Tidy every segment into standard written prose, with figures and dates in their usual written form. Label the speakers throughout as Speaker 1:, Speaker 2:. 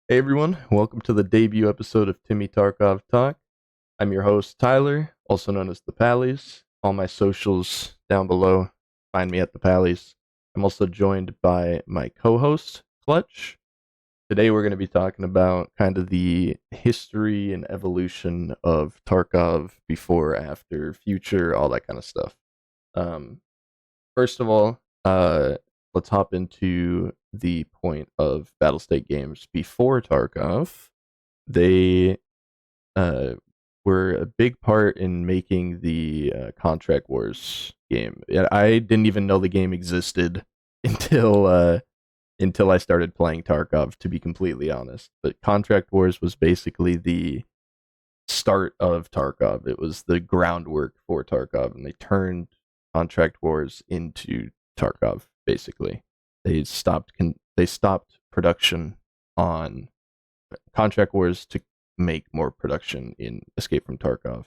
Speaker 1: Hey everyone, welcome to the debut episode of Timmy Tarkov Talk. I'm your host Tyler, also known as the Pallies. All my socials down below. Find me at the Pallies. I'm also joined by my co-host Clutch. Today we're going to be talking about kind of the history and evolution of Tarkov before, after, future, all that kind of stuff. Um, First of all, let's hop into the point of battle state games before Tarkov. They uh, were a big part in making the Contract Wars game. Yeah, I didn't even know the game existed until until I started playing Tarkov. To be completely honest, but Contract Wars was basically the start of Tarkov. It was the groundwork for Tarkov, and they turned Contract Wars into Tarkov. Basically, they stopped production on Contract Wars to make more production in Escape from Tarkov.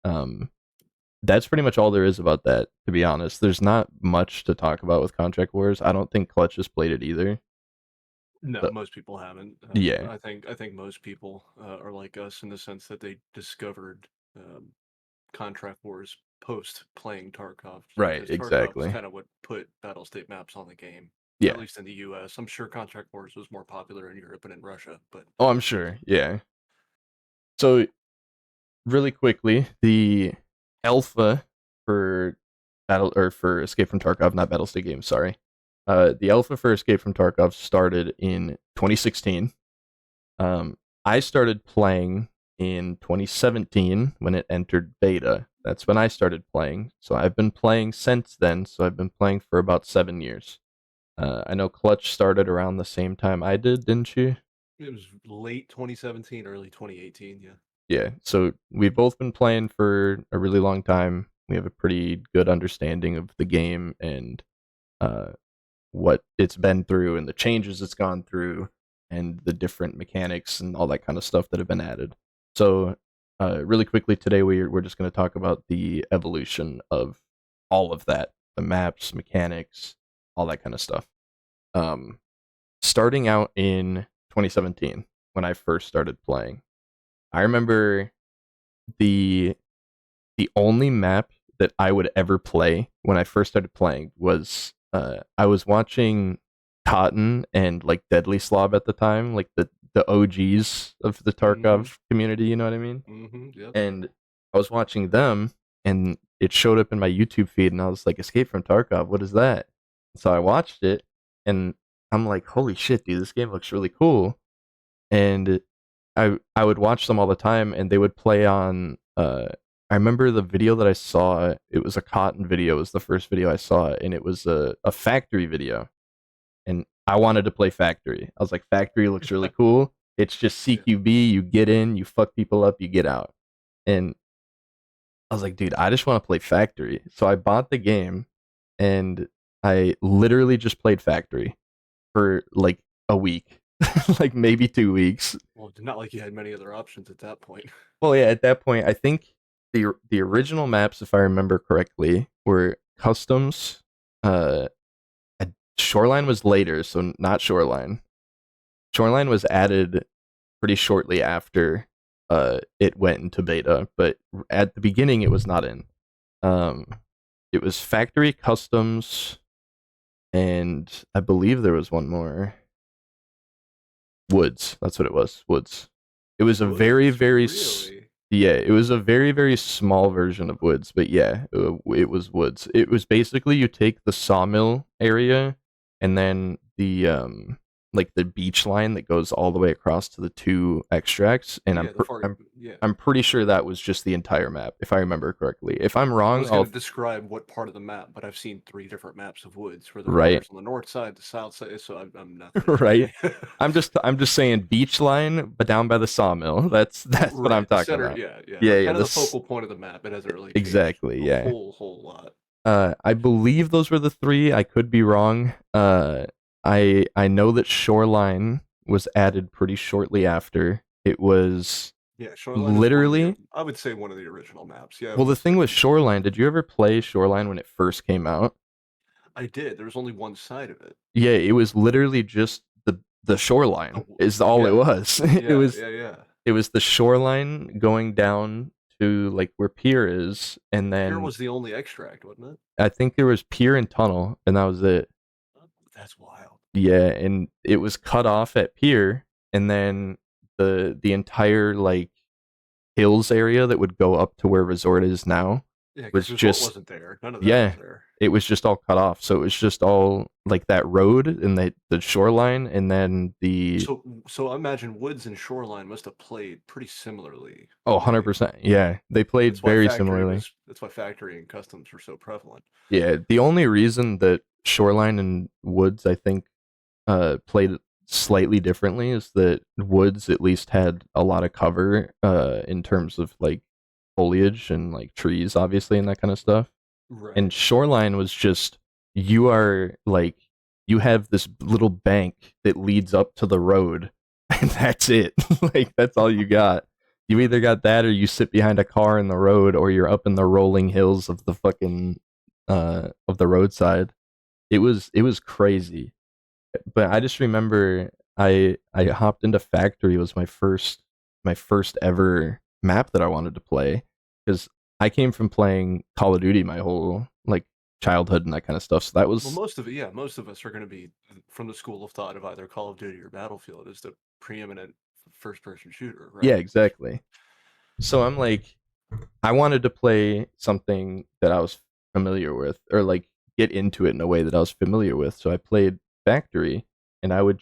Speaker 1: Um, that's pretty much all there is about that. To be honest, there's not much to talk about with Contract Wars. I don't think Clutch has played it either.
Speaker 2: No,
Speaker 1: But
Speaker 2: most people haven't.
Speaker 1: yeah,
Speaker 2: I think most people are like us in the sense that they discovered contract wars post playing Tarkov
Speaker 1: right,
Speaker 2: because Tarkov is
Speaker 1: exactly.
Speaker 2: kind of what put battle state maps on the game, at
Speaker 1: Yeah.
Speaker 2: least in the U.S. I'm sure contract wars was more popular in Europe and in Russia, but
Speaker 1: Oh, I'm sure. Yeah. So really quickly, the alpha for for Escape from Tarkov, not Battlestate Games, sorry. The alpha for Escape from Tarkov started in 2016. I started playing in 2017 when it entered beta. That's when I started playing. So I've been playing since then. So I've been playing for about 7 years. I know Clutch started around the same time I did, didn't you?
Speaker 2: it was late 2017, early 2018. Yeah.
Speaker 1: Yeah, so we've both been playing for a really long time. We have a pretty good understanding of the game and uh, what it's been through and the changes it's gone through and the different mechanics and all that kind of stuff that have been added. So, really quickly today, we're just going to talk about the evolution of all of that, the maps, mechanics, all that kind of stuff. Um, Starting out in 2017 when I first started playing, I remember the the only map that I would ever play when I first started playing was I was watching Cotton and like Deadly Slob at the time, like the OGs of the
Speaker 2: Mm-hmm.
Speaker 1: Tarkov community, you know what I mean?
Speaker 2: Mm-hmm. Yep.
Speaker 1: And I was watching them and it showed up in my YouTube feed and I was like, Escape from Tarkov, what is that? So I watched it and I'm like, holy shit, dude, this game looks really cool. And I would watch them all the time, and they would play on. I remember the video that I saw. It was a cotton video. It was the first video I saw, and it was a factory video. And I wanted to play factory. I was like, factory looks really cool. It's just
Speaker 2: Yeah.
Speaker 1: CQB. You get in, you fuck people up, you get out. And I was like, dude, I just want to play factory. So I bought the game, and I literally just played factory for like a week, like maybe 2 weeks.
Speaker 2: Well, not like you had many other options at that point.
Speaker 1: Well, yeah, at that point, I think the original maps, if I remember correctly, were customs. Uh, Shoreline was later, so not Shoreline. Shoreline was added pretty shortly after it went into beta, but at the beginning, it was not in. Um, it was factory customs, and I believe there was one more. Woods. That's what it was. Woods. It was a very,
Speaker 2: Woods,
Speaker 1: very
Speaker 2: really?
Speaker 1: yeah. It was a very, very small version of Woods, but yeah, it was Woods. It was basically you take the sawmill area, and then the like the beach line that goes all the way across to the two extracts, and
Speaker 2: Yeah, the far. Yeah.
Speaker 1: I'm pretty sure that was just the entire map, if I remember correctly. If I'm
Speaker 2: I
Speaker 1: wrong,
Speaker 2: was going
Speaker 1: I'll
Speaker 2: to describe what part of the map, but I've seen three different maps of woods where the
Speaker 1: right.
Speaker 2: water's on the north side, the south side, so I'm not going to try
Speaker 1: Right.
Speaker 2: to.
Speaker 1: I'm just saying beach line, but down by the sawmill. That's what I'm
Speaker 2: Right, the
Speaker 1: talking
Speaker 2: center,
Speaker 1: about.
Speaker 2: yeah, yeah,
Speaker 1: Yeah,
Speaker 2: like
Speaker 1: yeah.
Speaker 2: kind of the
Speaker 1: This
Speaker 2: focal point of the map. It hasn't really changed
Speaker 1: exactly.
Speaker 2: a
Speaker 1: Yeah.
Speaker 2: whole lot.
Speaker 1: I believe those were the three. I could be wrong. I know that Shoreline was added pretty shortly after. It was
Speaker 2: Yeah, Shoreline is one of the,
Speaker 1: literally.
Speaker 2: I would say one of the original maps. Yeah, it
Speaker 1: Well, the
Speaker 2: was.
Speaker 1: thing with Shoreline, did you ever play Shoreline when it first came out?
Speaker 2: I did. There was only one side of it.
Speaker 1: Yeah, it was literally just the shoreline
Speaker 2: Oh,
Speaker 1: is all it
Speaker 2: yeah,
Speaker 1: was.
Speaker 2: yeah, yeah, yeah.
Speaker 1: It was the shoreline going down to like where pier is, and
Speaker 2: Pier
Speaker 1: then
Speaker 2: was the only extract, wasn't it?
Speaker 1: I think there was pier and tunnel, and that was it.
Speaker 2: That's wild.
Speaker 1: Yeah, and it was cut off at pier, and then the entire like hills area that would go up to where resort is now
Speaker 2: Yeah, because
Speaker 1: was
Speaker 2: resort
Speaker 1: just,
Speaker 2: wasn't there. None of that was
Speaker 1: yeah,
Speaker 2: there.
Speaker 1: it was just all cut off. So it was just all like that road and the shoreline, and then the
Speaker 2: So I imagine Woods and Shoreline must have played pretty similarly
Speaker 1: oh,
Speaker 2: when they.
Speaker 1: 100%. Yeah, they played very similarly.
Speaker 2: That's why Factory and Customs were so prevalent.
Speaker 1: Yeah, the only reason that shoreline and woods I think played slightly differently is that woods at least had a lot of cover in terms of like foliage and like trees obviously and that kind of stuff.
Speaker 2: Right.
Speaker 1: And shoreline was just, you are like, you have this little bank that leads up to the road and that's it. Like that's all you got. You either got that or you sit behind a car in the road or you're up in the rolling hills of the fucking of the roadside. It was crazy. But I just remember I hopped into Factory. It was my first ever map that I wanted to play because I came from playing Call of Duty my whole like childhood and that kind of stuff. So that
Speaker 2: Well,
Speaker 1: was,
Speaker 2: most of us are going to be from the school of thought of either Call of Duty or Battlefield as the preeminent first-person shooter,
Speaker 1: yeah,
Speaker 2: right?
Speaker 1: exactly. So I'm like, I wanted to play something that I was familiar with, or like get into it in a way that I was familiar with. So I played Factory, and I would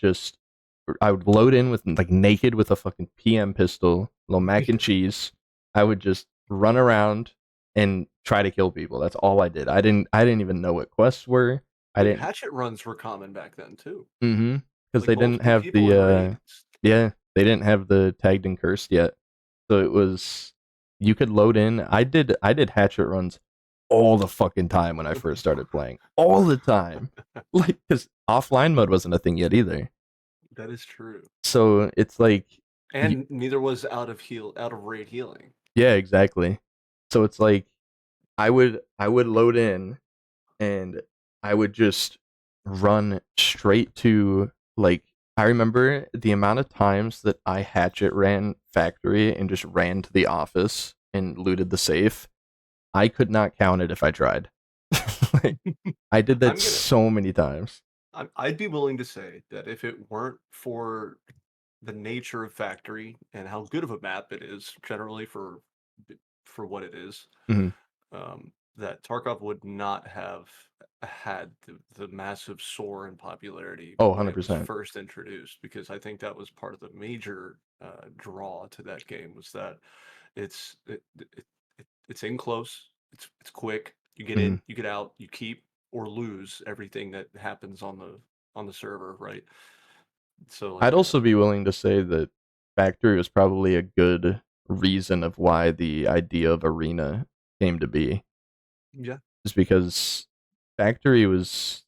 Speaker 1: load in with like naked with a fucking PM pistol, little mac and cheese. I would just run around and try to kill people. That's all I did. I didn't even know what quests were. I
Speaker 2: Dude,
Speaker 1: didn't.
Speaker 2: hatchet runs were common back then too.
Speaker 1: Mm-hmm. Because
Speaker 2: Like
Speaker 1: they didn't
Speaker 2: multiple
Speaker 1: have
Speaker 2: people
Speaker 1: the
Speaker 2: in raids.
Speaker 1: yeah, they didn't have the tagged and cursed yet. So it was, you could load in. I did hatchet runs all the fucking time when I first started playing. All the time. Like cuz offline mode wasn't a thing yet either.
Speaker 2: That is true.
Speaker 1: So it's like
Speaker 2: And neither was out of raid healing.
Speaker 1: yeah, exactly. So it's like I would load in and I would just run straight to like, I remember the amount of times that I hatchet ran Factory and just ran to the office and looted the safe. I could not count it if I tried. Like, I did that
Speaker 2: I'm gonna
Speaker 1: so many times.
Speaker 2: I'd be willing to say that if it weren't for the nature of Factory and how good of a map it is generally for what it is,
Speaker 1: Mhm.
Speaker 2: that Tarkov would not have had the massive soar in popularity
Speaker 1: Oh,
Speaker 2: when it was
Speaker 1: 100%.
Speaker 2: first introduced, because I think that was part of the major draw to that game was that it's it, it, it's in close, it's quick, you get
Speaker 1: Mhm.
Speaker 2: in, you get out, you keep or lose everything that happens on the server, right? So
Speaker 1: I'd
Speaker 2: like
Speaker 1: also be willing to say that Factory was probably a good reason of why the idea of Arena came to be.
Speaker 2: yeah,
Speaker 1: Just because Factory was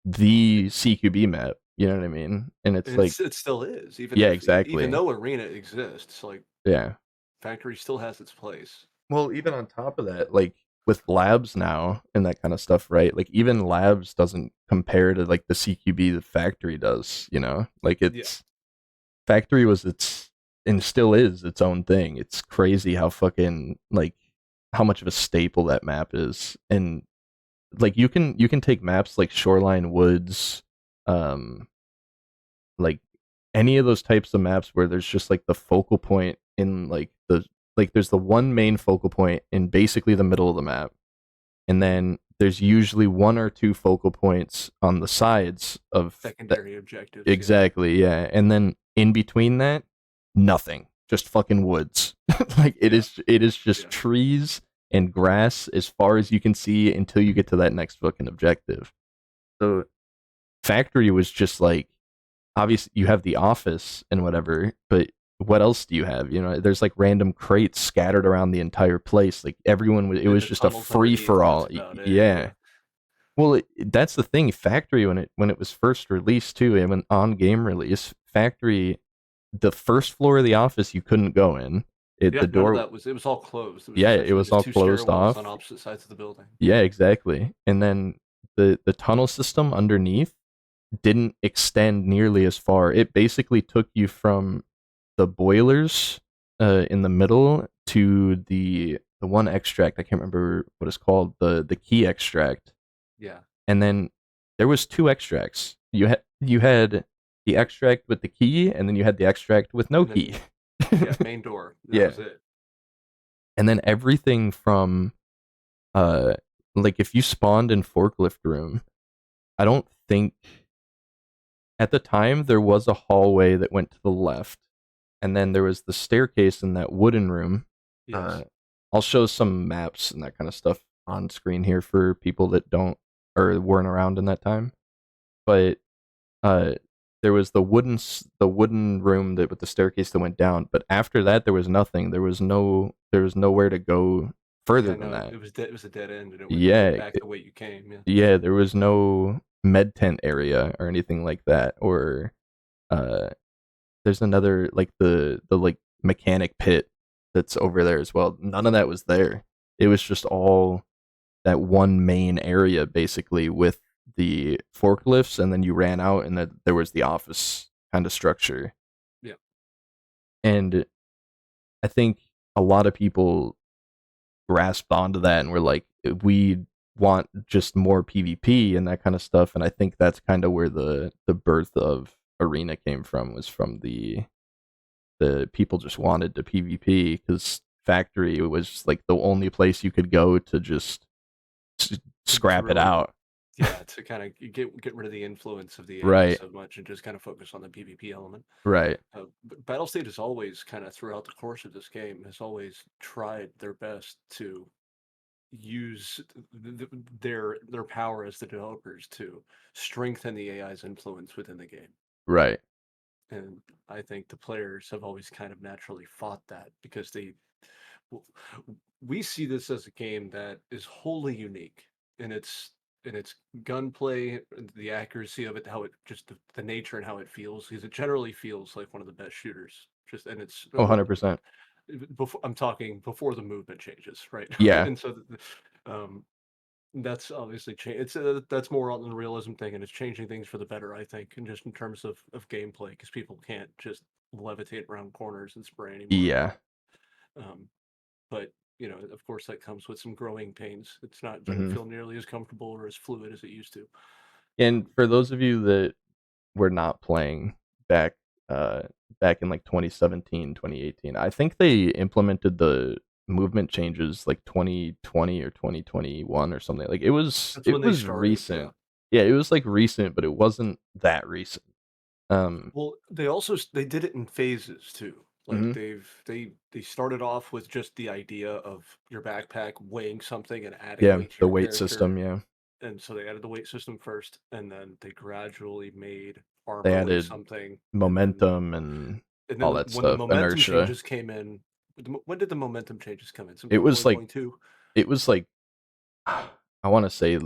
Speaker 1: the CQB map, you know what I mean? And it's
Speaker 2: and
Speaker 1: like,
Speaker 2: it still is,
Speaker 1: yeah,
Speaker 2: even
Speaker 1: exactly.
Speaker 2: though Arena exists, like
Speaker 1: Yeah.
Speaker 2: Factory still has its place.
Speaker 1: Well, even on top of that, like with labs now and that kind of stuff, right? Like even labs doesn't compare to like the CQB the Factory does, you know? Like
Speaker 2: Yeah.
Speaker 1: it's, Factory was its, and still is its own thing. It's crazy how fucking like how much of a staple that map is. And like you can take maps like Shoreline Woods, um like any of those types of maps where there's just like the focal point in like there's the one main focal point in basically the middle of the map, and then there's usually one or two focal points on the sides of that.
Speaker 2: Secondary objectives, yeah.
Speaker 1: Exactly, yeah. And then in between that, nothing. Just fucking woods. Like it
Speaker 2: Yeah.
Speaker 1: is it is just
Speaker 2: Yeah.
Speaker 1: trees and grass as far as you can see until you get to that next fucking objective. So Factory was just like, obviously you have the office and whatever, but what else do you have? You know, there's like random crates scattered around the entire place. Like everyone was, it
Speaker 2: And
Speaker 1: was
Speaker 2: the
Speaker 1: just a
Speaker 2: tunnels
Speaker 1: free
Speaker 2: underneath,
Speaker 1: for
Speaker 2: and that's
Speaker 1: all.
Speaker 2: about it,
Speaker 1: Yeah.
Speaker 2: yeah.
Speaker 1: Well, that's the thing. Factory, when it was first released too, and when on game release, Factory, the first floor of the office you couldn't go in. The
Speaker 2: Yeah, none of
Speaker 1: door,
Speaker 2: that was, it was all closed. It was
Speaker 1: yeah, it
Speaker 2: essentially
Speaker 1: was
Speaker 2: just
Speaker 1: all
Speaker 2: two
Speaker 1: closed
Speaker 2: stairwells on
Speaker 1: off.
Speaker 2: opposite sides of the building.
Speaker 1: Yeah, exactly. And then the tunnel system underneath didn't extend nearly as far. It basically took you from the boilers in the middle to the one extract. I can't remember what it's called. The key extract,
Speaker 2: Yeah.
Speaker 1: and then there was two extracts. You had the extract with the key, and then you had the extract with no
Speaker 2: And
Speaker 1: key.
Speaker 2: then yeah, main door. That
Speaker 1: Yeah,
Speaker 2: was it.
Speaker 1: and then everything from uh like if you spawned in forklift room, I don't think at the time there was a hallway that went to the left, and then there was the staircase in that wooden room.
Speaker 2: Yes.
Speaker 1: uh I'll show some maps and that kind of stuff on screen here for people that don't or weren't around in that time. But uh there was the wooden room that with the staircase that went down, but after that there was nothing. There was nowhere to go further
Speaker 2: Yeah,
Speaker 1: than
Speaker 2: no,
Speaker 1: that.
Speaker 2: it was a dead end, and it went
Speaker 1: Yeah,
Speaker 2: back the way you came. Yeah.
Speaker 1: yeah, there was no med tent area or anything like that. Or uh there's another like the like mechanic pit that's over there as well. None of that was there. It was just all that one main area basically with the forklifts, and then you ran out and that there was the office kind of structure.
Speaker 2: Yeah.
Speaker 1: And I think a lot of people grasped onto that and were like, we want just more PvP and that kind of stuff. And I think that's kind of where the birth of Arena came from, was from the people just wanted to PvP, because Factory was like the only place you could go to just
Speaker 2: To
Speaker 1: scrap it
Speaker 2: really,
Speaker 1: out.
Speaker 2: yeah, to kind of get rid of the influence of the AI
Speaker 1: Right,
Speaker 2: so much and just kind of focus on the PvP element.
Speaker 1: right.
Speaker 2: Battlestate has always kind of throughout the course of this game has always tried their best to use their power as the developers to strengthen the AI's influence within the game.
Speaker 1: Right.
Speaker 2: And I think the players have always kind of naturally fought that because w- we see this as a game that is wholly unique in its gunplay, the accuracy of it, how it just the nature and how it feels, because it generally feels like one of the best shooters. Just and it's
Speaker 1: Oh, 100%.
Speaker 2: before I'm talking before the movement changes, right?
Speaker 1: Yeah.
Speaker 2: And so um, that's obviously change. It's that's more on the realism thing, and it's changing things for the better, I think, and just in terms of gameplay, because people can't just levitate around corners and spray anymore.
Speaker 1: Yeah.
Speaker 2: But of course, that comes with some growing pains. Doesn't
Speaker 1: Hmm.
Speaker 2: feel nearly as comfortable or as fluid as it used to.
Speaker 1: And for those of you that were not playing back uh back in like 2017, 2018, I think they implemented the movement changes like 2020 or 2021 or something. Like
Speaker 2: That's when
Speaker 1: it
Speaker 2: they
Speaker 1: was
Speaker 2: started. Yeah.
Speaker 1: recent. Yeah, it was like recent, but it wasn't that recent. um
Speaker 2: Well, they did it in phases too. Like
Speaker 1: mhm.
Speaker 2: they started off with just the idea of your backpack weighing something and adding
Speaker 1: Yeah,
Speaker 2: weight to
Speaker 1: the
Speaker 2: your
Speaker 1: weight
Speaker 2: character.
Speaker 1: system, yeah.
Speaker 2: And so they added the weight system first, and then they gradually made
Speaker 1: They
Speaker 2: armor weigh
Speaker 1: added
Speaker 2: something,
Speaker 1: momentum and all that
Speaker 2: when the
Speaker 1: stuff,
Speaker 2: momentum
Speaker 1: inertia.
Speaker 2: changes came in, when did the momentum changes come in?
Speaker 1: It
Speaker 2: Sometime
Speaker 1: was like
Speaker 2: 2022.
Speaker 1: it was like I want to say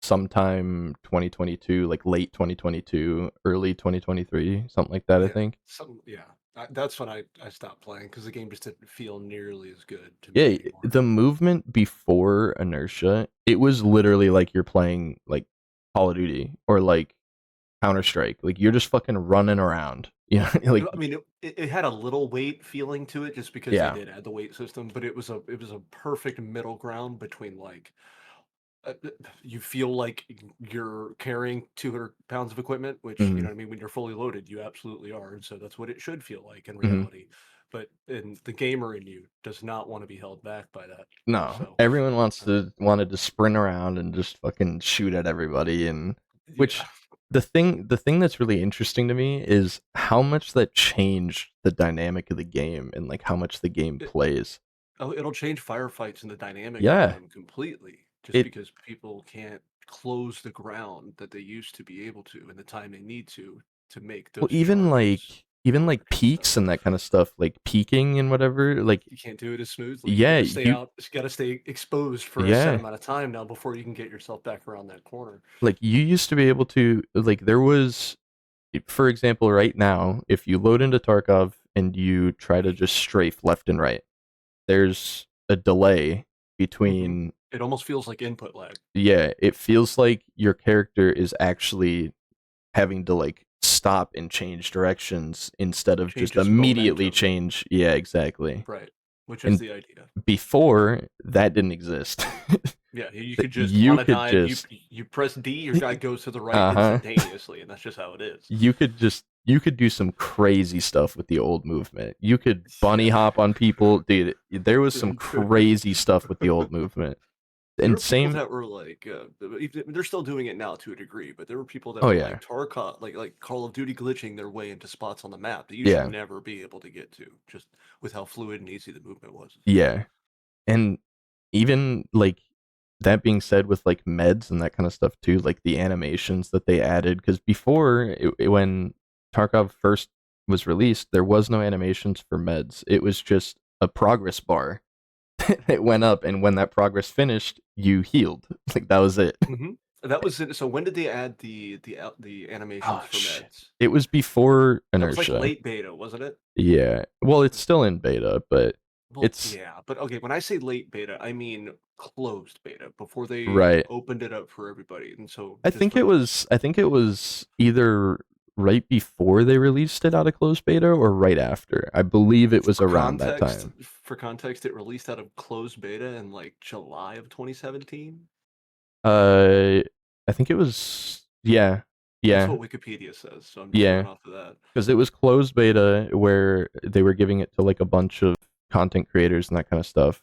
Speaker 1: sometime 2022, like late 2022, early 2023, something like that, I
Speaker 2: Yeah,
Speaker 1: think.
Speaker 2: yeah. That's when I stopped playing because the game just didn't feel nearly as good to me
Speaker 1: Yeah,
Speaker 2: anymore.
Speaker 1: the movement before inertia, it was literally like you're playing like Call of Duty or like Counter Strike. Like you're just fucking running around. You know, like
Speaker 2: I mean, it had a little weight feeling to it just because they
Speaker 1: yeah.
Speaker 2: did add the weight system, but it was a perfect middle ground between like you feel like you're carrying 200 pounds of equipment, which you
Speaker 1: Hmm.
Speaker 2: know what I mean. When you're fully loaded, you absolutely are, and so that's what it should feel like in
Speaker 1: Hmm.
Speaker 2: reality. But the gamer in you does not want to be held back by that.
Speaker 1: No,
Speaker 2: So
Speaker 1: everyone
Speaker 2: um,
Speaker 1: wanted to sprint around and just fucking shoot at everybody. And
Speaker 2: yeah,
Speaker 1: which the thing that's really interesting to me is how much that changed the dynamic of the game and like how much the game
Speaker 2: it,
Speaker 1: plays.
Speaker 2: it'll change firefights and the dynamic of
Speaker 1: Yeah,
Speaker 2: them completely, just
Speaker 1: it
Speaker 2: because people can't close the ground that they used to be able to in the time they need to make
Speaker 1: well
Speaker 2: those charges
Speaker 1: even like
Speaker 2: work. So
Speaker 1: peaks and that kind of stuff, like peaking and whatever. Like
Speaker 2: you can't do it as smoothly. You got
Speaker 1: yeah,
Speaker 2: to stay out. You got to stay exposed for a set
Speaker 1: yeah,
Speaker 2: amount of time now before you can get yourself back around that corner.
Speaker 1: like you used to be able to like there was, for example, right now, if you load into Tarkov and you try to just strafe left and right, there's a delay
Speaker 2: Hmm.
Speaker 1: between.
Speaker 2: It almost feels like input lag.
Speaker 1: Yeah, it feels like your character is actually having to like stop and change directions instead of just
Speaker 2: Changes
Speaker 1: immediately
Speaker 2: momentum,
Speaker 1: change. Yeah, exactly.
Speaker 2: right? Which is
Speaker 1: And
Speaker 2: the idea.
Speaker 1: before that didn't exist.
Speaker 2: Yeah, you
Speaker 1: That
Speaker 2: could just
Speaker 1: you
Speaker 2: want to
Speaker 1: could
Speaker 2: dive. You
Speaker 1: just
Speaker 2: you press D, your guy goes to the right
Speaker 1: uh-huh.
Speaker 2: instantaneously, and that's just how it is.
Speaker 1: You could do some crazy stuff with the old movement. You could bunny
Speaker 2: Yeah,
Speaker 1: hop on people, dude. There was some
Speaker 2: dude.
Speaker 1: crazy stuff with the old movement.
Speaker 2: There
Speaker 1: And
Speaker 2: were people
Speaker 1: same,
Speaker 2: that were like, they're still doing it now to a degree, but there were people that
Speaker 1: oh
Speaker 2: were
Speaker 1: yeah,
Speaker 2: like Tarkov, like Call of Duty glitching their way into spots on the map that you should
Speaker 1: yeah,
Speaker 2: never be able to get to, just with how fluid and easy the movement was.
Speaker 1: yeah. And even like that being said, with like meds and that kind of stuff too, like the animations that they added, because before when Tarkov first was released, there was no animations for meds. It was just a progress bar that went up, and when that progress finished, you healed. Like that was it.
Speaker 2: Hmm. That was it. So when did they add the
Speaker 1: Oh
Speaker 2: animations for
Speaker 1: shit!
Speaker 2: meds?
Speaker 1: It was before
Speaker 2: That was like
Speaker 1: inertia.
Speaker 2: late beta, wasn't it?
Speaker 1: Yeah. Well, it's still in beta, but
Speaker 2: Well,
Speaker 1: it's
Speaker 2: yeah, but okay, when I say late beta, I mean closed beta before they
Speaker 1: right.
Speaker 2: opened it up for everybody. And so
Speaker 1: I
Speaker 2: just
Speaker 1: think
Speaker 2: for
Speaker 1: it was. I think it was either right before they released it out of closed beta or right after. I believe it was around that time.
Speaker 2: for context, it released out of closed beta in like July of 2017.
Speaker 1: Uh, I think it was. Yeah,
Speaker 2: That's
Speaker 1: yeah,
Speaker 2: what Wikipedia says, so I'm just going
Speaker 1: yeah.
Speaker 2: off of that.
Speaker 1: Because it was closed beta where they were giving it to like a bunch of content creators and that kind of stuff.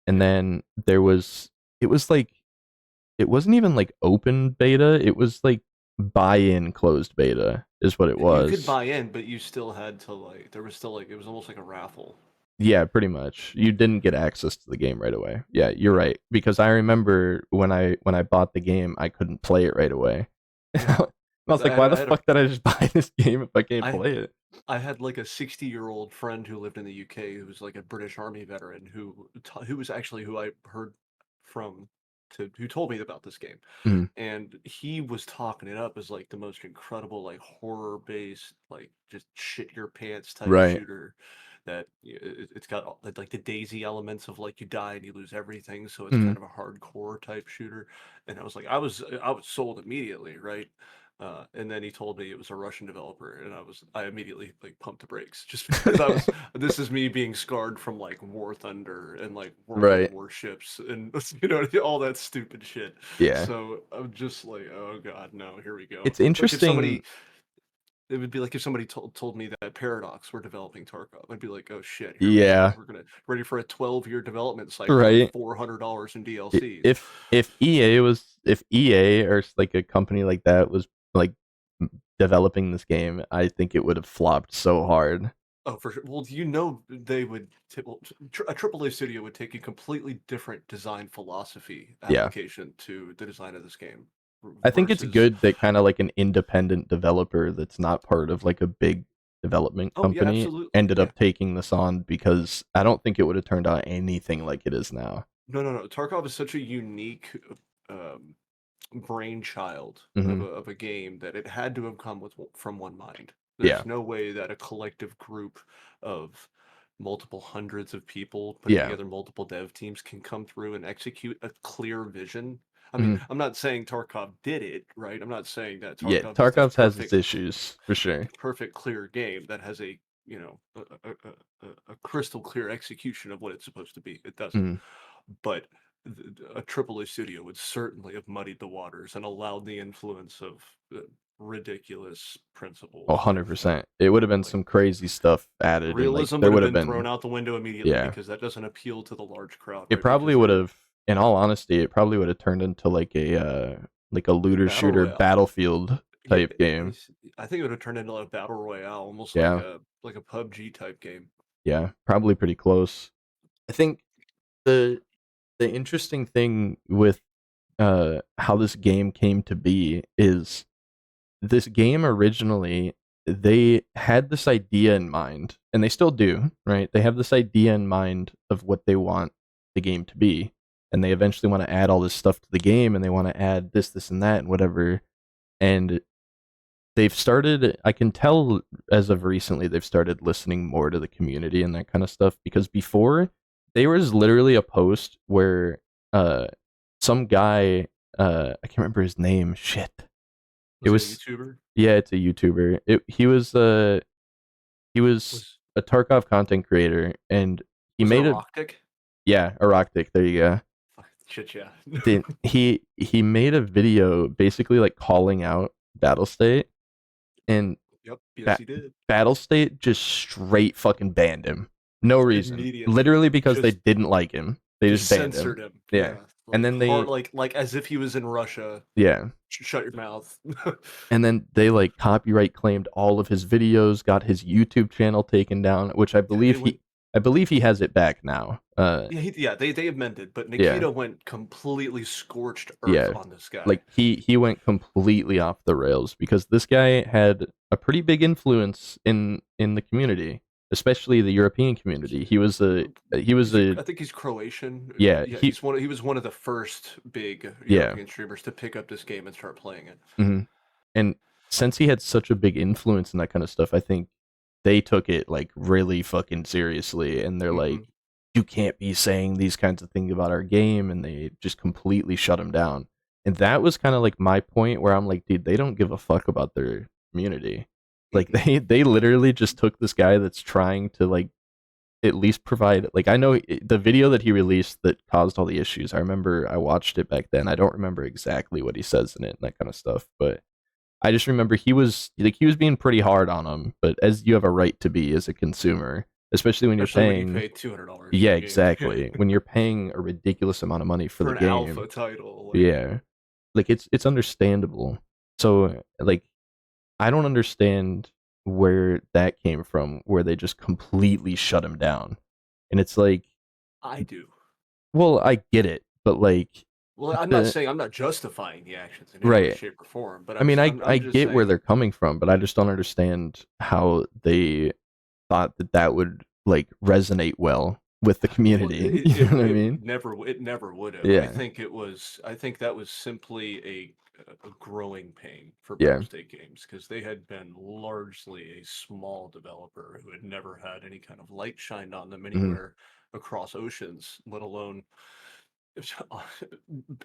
Speaker 1: And
Speaker 2: Yeah.
Speaker 1: then there was. It was like it wasn't even like open beta. It was like buy-in closed beta is what it
Speaker 2: You could
Speaker 1: was.
Speaker 2: buy in, but you still had to like there was still like it was almost like a raffle.
Speaker 1: Yeah, pretty much. You didn't get access to the game right away. Yeah, you're
Speaker 2: No.
Speaker 1: right. Because I remember when I bought the game, I couldn't play it right away.
Speaker 2: Yeah.
Speaker 1: I was like, why the fuck did I just buy this game if I can't
Speaker 2: I
Speaker 1: play it?
Speaker 2: I had like a 60-year-old friend who lived in the UK who was like a British Army veteran who was actually who I heard from to who told me about this game.
Speaker 1: Mm,
Speaker 2: And he was talking it up as like the most incredible like horror based like just shit your pants type
Speaker 1: right.
Speaker 2: shooter that it's got like the daisy elements of like you die and you lose everything, so it's
Speaker 1: Mm,
Speaker 2: kind of a hardcore type shooter. And I was like I was sold immediately, right? And then he told me it was a Russian developer, and I immediately like pumped the brakes just because I was this is me being scarred from like War Thunder and like World at
Speaker 1: right.
Speaker 2: Warships and all that stupid shit.
Speaker 1: Yeah.
Speaker 2: So I'm just like, oh god, no, here we go.
Speaker 1: It's
Speaker 2: Like if
Speaker 1: interesting.
Speaker 2: somebody, it would be like if somebody told me that Paradox were developing Tarkov, I'd be like, oh shit, here we go.
Speaker 1: Yeah,
Speaker 2: We're gonna ready for a 12-year development cycle with
Speaker 1: right.
Speaker 2: $400 in DLCs.
Speaker 1: If EA or like a company like that was like developing this game, I think it would have flopped so hard.
Speaker 2: Oh, for sure. Well, they would a AAA studio would take a completely different design philosophy
Speaker 1: Yeah.
Speaker 2: application to the design of this game
Speaker 1: I think it's
Speaker 2: versus.
Speaker 1: good that kind of like an independent developer that's not part of like a big development
Speaker 2: Oh yeah,
Speaker 1: company
Speaker 2: absolutely.
Speaker 1: ended
Speaker 2: Yeah.
Speaker 1: up taking this on, because I don't think it would have turned out anything like it is now.
Speaker 2: No, no, no. Tarkov is such a unique um, brainchild of
Speaker 1: Hmm.
Speaker 2: a game that it had to have come from one mind.
Speaker 1: Yeah.
Speaker 2: There's no way that a collective group of multiple hundreds of people putting
Speaker 1: Yeah.
Speaker 2: together multiple dev teams can come through and execute a clear vision. I mean,
Speaker 1: Hmm.
Speaker 2: I'm not saying Tarkov did it, right? I'm not saying that
Speaker 1: Yeah.
Speaker 2: Tarkov is this
Speaker 1: Tarkov's has its
Speaker 2: perfect,
Speaker 1: issues for sure.
Speaker 2: perfect clear game that has a a crystal clear execution of what it's supposed to be. It doesn't.
Speaker 1: Mm.
Speaker 2: But a AAA studio would certainly have muddied the waters and allowed the influence of ridiculous
Speaker 1: Oh,
Speaker 2: principles of
Speaker 1: 100%. It would have been
Speaker 2: like
Speaker 1: some crazy stuff added, and like
Speaker 2: realism
Speaker 1: there
Speaker 2: would have
Speaker 1: would have
Speaker 2: been thrown
Speaker 1: been,
Speaker 2: out the window immediately
Speaker 1: yeah.
Speaker 2: because that doesn't appeal to the large crowd,
Speaker 1: It
Speaker 2: right?
Speaker 1: probably
Speaker 2: Because
Speaker 1: would
Speaker 2: they're
Speaker 1: have, in all honesty, it probably would have turned into like a looter
Speaker 2: battle
Speaker 1: shooter
Speaker 2: royale.
Speaker 1: battlefield
Speaker 2: Yeah,
Speaker 1: type game.
Speaker 2: I think it would have turned into a battle royale, almost
Speaker 1: Yeah.
Speaker 2: like a PUBG type game.
Speaker 1: Yeah. Probably pretty close. I think the the interesting thing with how this game came to be is this game originally, they had this idea in mind, and they still do, right? They have this idea in mind of what they want the game to be, and they eventually want to add all this stuff to the game, and they want to add this and that and whatever. And they've started, I can tell as of recently, they've started listening more to the community and that kind of stuff, because before there was literally a post where uh some guy, I can't remember his name, shit. It
Speaker 2: Was it a
Speaker 1: was
Speaker 2: YouTuber?
Speaker 1: yeah, it's a YouTuber. He was
Speaker 2: Was
Speaker 1: a Tarkov content creator, and he
Speaker 2: was it
Speaker 1: made a
Speaker 2: Aroctic?
Speaker 1: yeah, Aroctic. There you go.
Speaker 2: Fuck, shit, yeah.
Speaker 1: He made a video basically like calling out Battlestate, and
Speaker 2: Yep. Yes,
Speaker 1: ba-
Speaker 2: he did.
Speaker 1: Battlestate just straight fucking banned him. No reason.
Speaker 2: Immediately.
Speaker 1: Literally because they
Speaker 2: Just
Speaker 1: didn't like him. They
Speaker 2: just
Speaker 1: just banned him.
Speaker 2: censored him.
Speaker 1: Yeah.
Speaker 2: Yeah.
Speaker 1: And
Speaker 2: Like
Speaker 1: then
Speaker 2: hard,
Speaker 1: they
Speaker 2: like as if he was in Russia.
Speaker 1: yeah.
Speaker 2: Shut your mouth.
Speaker 1: And then they like copyright claimed all of his videos, got his YouTube channel taken down, which
Speaker 2: Yeah, they went.
Speaker 1: I believe he has it back now.
Speaker 2: Yeah, yeah. They amended, but
Speaker 1: Yeah.
Speaker 2: Nikita went completely scorched earth
Speaker 1: Yeah.
Speaker 2: on this guy.
Speaker 1: Like he went completely off the rails because this guy had a pretty big influence in the community, especially the European community. He was a
Speaker 2: I think he's Croatian.
Speaker 1: yeah,
Speaker 2: Yeah, he was one of the first big
Speaker 1: yeah.
Speaker 2: European streamers to pick up this game and start playing it.
Speaker 1: Mhm. And since he had such a big influence in that kind of stuff, I think they took it like really fucking seriously, and they're like,
Speaker 2: Hmm.
Speaker 1: "You can't be saying these kinds of things about our game," and they just completely shut him down. And that was kind of like my point where I'm like, dude, they don't give a fuck about their community. Like
Speaker 2: Hmm.
Speaker 1: they literally just took this guy that's trying to like at least provide like I know the video that he released that caused all the issues. I remember I watched it back then. I don't remember exactly what he says in it and that kind of stuff, but I just remember he was being pretty hard on him, but as you have a right to be as a consumer, especially when you're
Speaker 2: Especially when you
Speaker 1: paying
Speaker 2: pay $200 for
Speaker 1: yeah,
Speaker 2: the game.
Speaker 1: exactly. When you're paying a ridiculous amount of money for
Speaker 2: For
Speaker 1: the
Speaker 2: an alpha
Speaker 1: game.
Speaker 2: title, like
Speaker 1: Yeah. Like it's understandable. So like I don't understand where that came from where they just completely shut him down. And it's like,
Speaker 2: I do.
Speaker 1: well, I get it, but like
Speaker 2: Well, I'm not
Speaker 1: the
Speaker 2: saying I'm not justifying the actions in any way,
Speaker 1: right.
Speaker 2: shape, or form, but
Speaker 1: I mean, I
Speaker 2: I'm just
Speaker 1: get where
Speaker 2: saying.
Speaker 1: they're coming from, but I just don't understand how they thought that that would like resonate well with the
Speaker 2: Well,
Speaker 1: community. You know what I mean?
Speaker 2: it never would have.
Speaker 1: Yeah.
Speaker 2: I think that was simply a growing pain for
Speaker 1: Yeah.
Speaker 2: Battlestate Games because they had been largely a small developer who had never had any kind of light shined on them
Speaker 1: Hmm.
Speaker 2: anywhere across oceans, let alone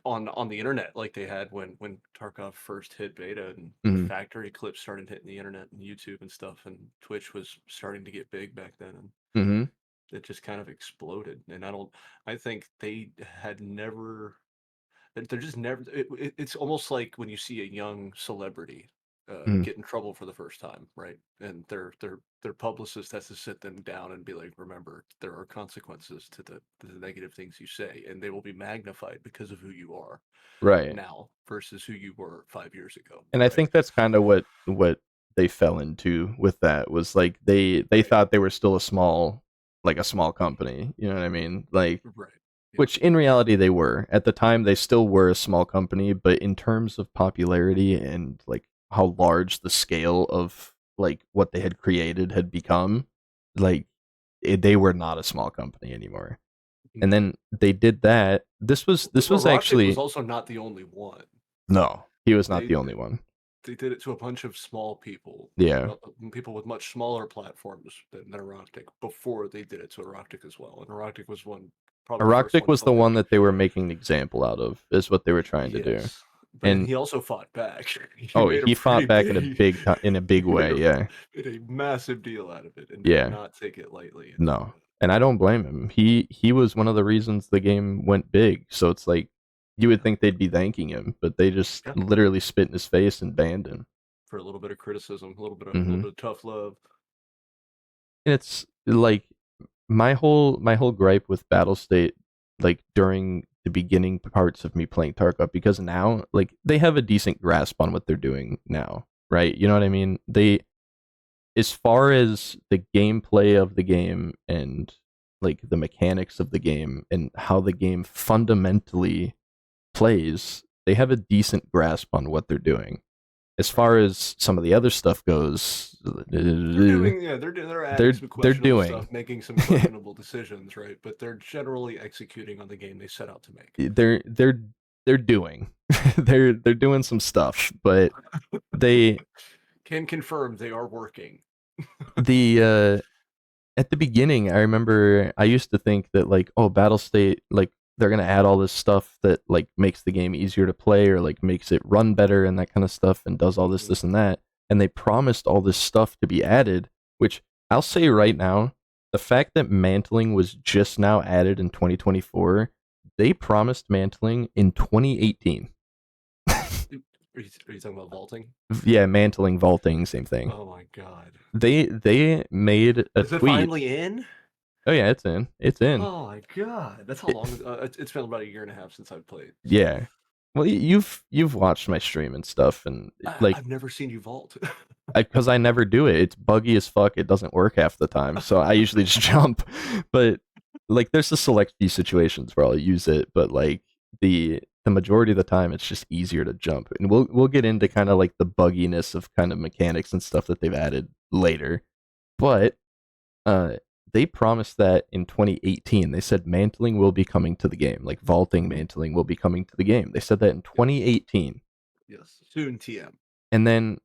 Speaker 2: on the internet like they had when Tarkov first hit beta and
Speaker 1: Hmm.
Speaker 2: factory clips started hitting the internet and YouTube and stuff, and Twitch was starting to get big back then, and
Speaker 1: Hmm.
Speaker 2: it just kind of exploded. And I think they had never, they're just never, it's almost like when you see a young celebrity
Speaker 1: Hmm.
Speaker 2: get in trouble for the first time, right? And their publicist has to sit them down and be like, remember, there are consequences to the negative things you say, and they will be magnified because of who you are
Speaker 1: Right.
Speaker 2: now versus who you were 5 years ago,
Speaker 1: And I
Speaker 2: right?
Speaker 1: think that's kind of what they fell into with that was like they
Speaker 2: Right.
Speaker 1: thought they were still a small like a small company. You know what I mean? Like
Speaker 2: Right. Yep.
Speaker 1: which in reality they were. At the time they still were a small company, but in terms of popularity and like how large the scale of like what they had created had become, like they were not a small company anymore. And then they did that. This was
Speaker 2: Aroctic was
Speaker 1: actually
Speaker 2: also not the only one.
Speaker 1: no, he was not
Speaker 2: They
Speaker 1: the only one.
Speaker 2: they did it to a bunch of small people,
Speaker 1: Yeah.
Speaker 2: people with much smaller platforms than Aroctic before they did it to Aroctic as well. And Aroctic was probably the first
Speaker 1: Aroctic
Speaker 2: one to
Speaker 1: was the
Speaker 2: tell like,
Speaker 1: one that they were making an example out of, is what they were trying to do.
Speaker 2: yes, but
Speaker 1: And
Speaker 2: he also fought back. He
Speaker 1: oh,
Speaker 2: made a
Speaker 1: he
Speaker 2: pretty
Speaker 1: fought back
Speaker 2: big,
Speaker 1: in a big way. Yeah,
Speaker 2: made a massive deal out of it, and did
Speaker 1: yeah.
Speaker 2: not take it lightly. And
Speaker 1: No, and I don't blame him. He was one of the reasons the game went big. So it's like you would
Speaker 2: yeah,
Speaker 1: think they'd be thanking him, but they just
Speaker 2: yeah,
Speaker 1: literally spit in his face and banned him.
Speaker 2: for a little bit of criticism, a little
Speaker 1: Hmm.
Speaker 2: bit of tough love.
Speaker 1: And it's like my whole gripe with Battlestate, like during the beginning parts of me playing Tarkov, because now like they have a decent grasp on what they're doing now, right? You know what I mean? They as far as the gameplay of the game and like the mechanics of the game and how the game fundamentally plays, they have a decent grasp on what they're doing. As
Speaker 2: Right.
Speaker 1: far as some of the other stuff goes,
Speaker 2: They're adding
Speaker 1: they're
Speaker 2: some
Speaker 1: they're
Speaker 2: questionable
Speaker 1: doing
Speaker 2: stuff, making some questionable decisions, right? But they're generally executing on the game they set out to make.
Speaker 1: they're doing they're doing some stuff, but they
Speaker 2: Can confirm they are working.
Speaker 1: the at the beginning I remember I used to think that like oh Battle State like they're gonna add all this stuff that like makes the game easier to play or like makes it run better and that kind of stuff and does all this,
Speaker 2: Mhm.
Speaker 1: this and that. And they promised all this stuff to be added, which I'll say right now, the fact that mantling was just now added in 2024, they promised mantling in 2018.
Speaker 2: Are you talking about vaulting?
Speaker 1: Yeah, mantling, vaulting, same thing.
Speaker 2: Oh my god.
Speaker 1: They made a
Speaker 2: Is it
Speaker 1: tweet.
Speaker 2: finally in?
Speaker 1: Oh yeah, it's in. It's in.
Speaker 2: Oh my god. That's how
Speaker 1: It,
Speaker 2: long it's been about a year and a half since I've played. So
Speaker 1: yeah. Well, you've watched my stream and stuff, and like
Speaker 2: I've never seen you vault.
Speaker 1: because I never do it. It's buggy as fuck. It doesn't work half the time, so I usually just jump. But like, there's a select few situations where I'll use it, but like the majority of the time, it's just easier to jump. And we'll get into kind of like the bugginess of kind of mechanics and stuff that they've added later. But uh, they promised that in 2018. They said mantling will be coming to the game, like vaulting mantling will be coming to the game. They said that in
Speaker 2: Yes.
Speaker 1: 2018,
Speaker 2: Yes. Soon TM.
Speaker 1: and then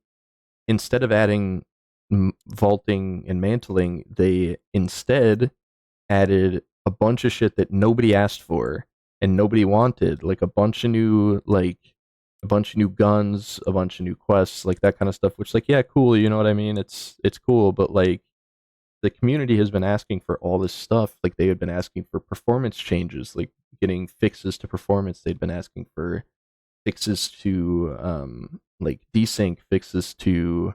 Speaker 1: instead of adding vaulting and mantling, they instead added a bunch of shit that nobody asked for and nobody wanted, like a bunch of new guns, a bunch of new quests, like that kind of stuff. Which, like, yeah, cool, you know what I mean? It's cool, but like the community has been asking for all this stuff. Like they had been asking for performance changes, like getting fixes to performance. They'd been asking for fixes to like desync, fixes to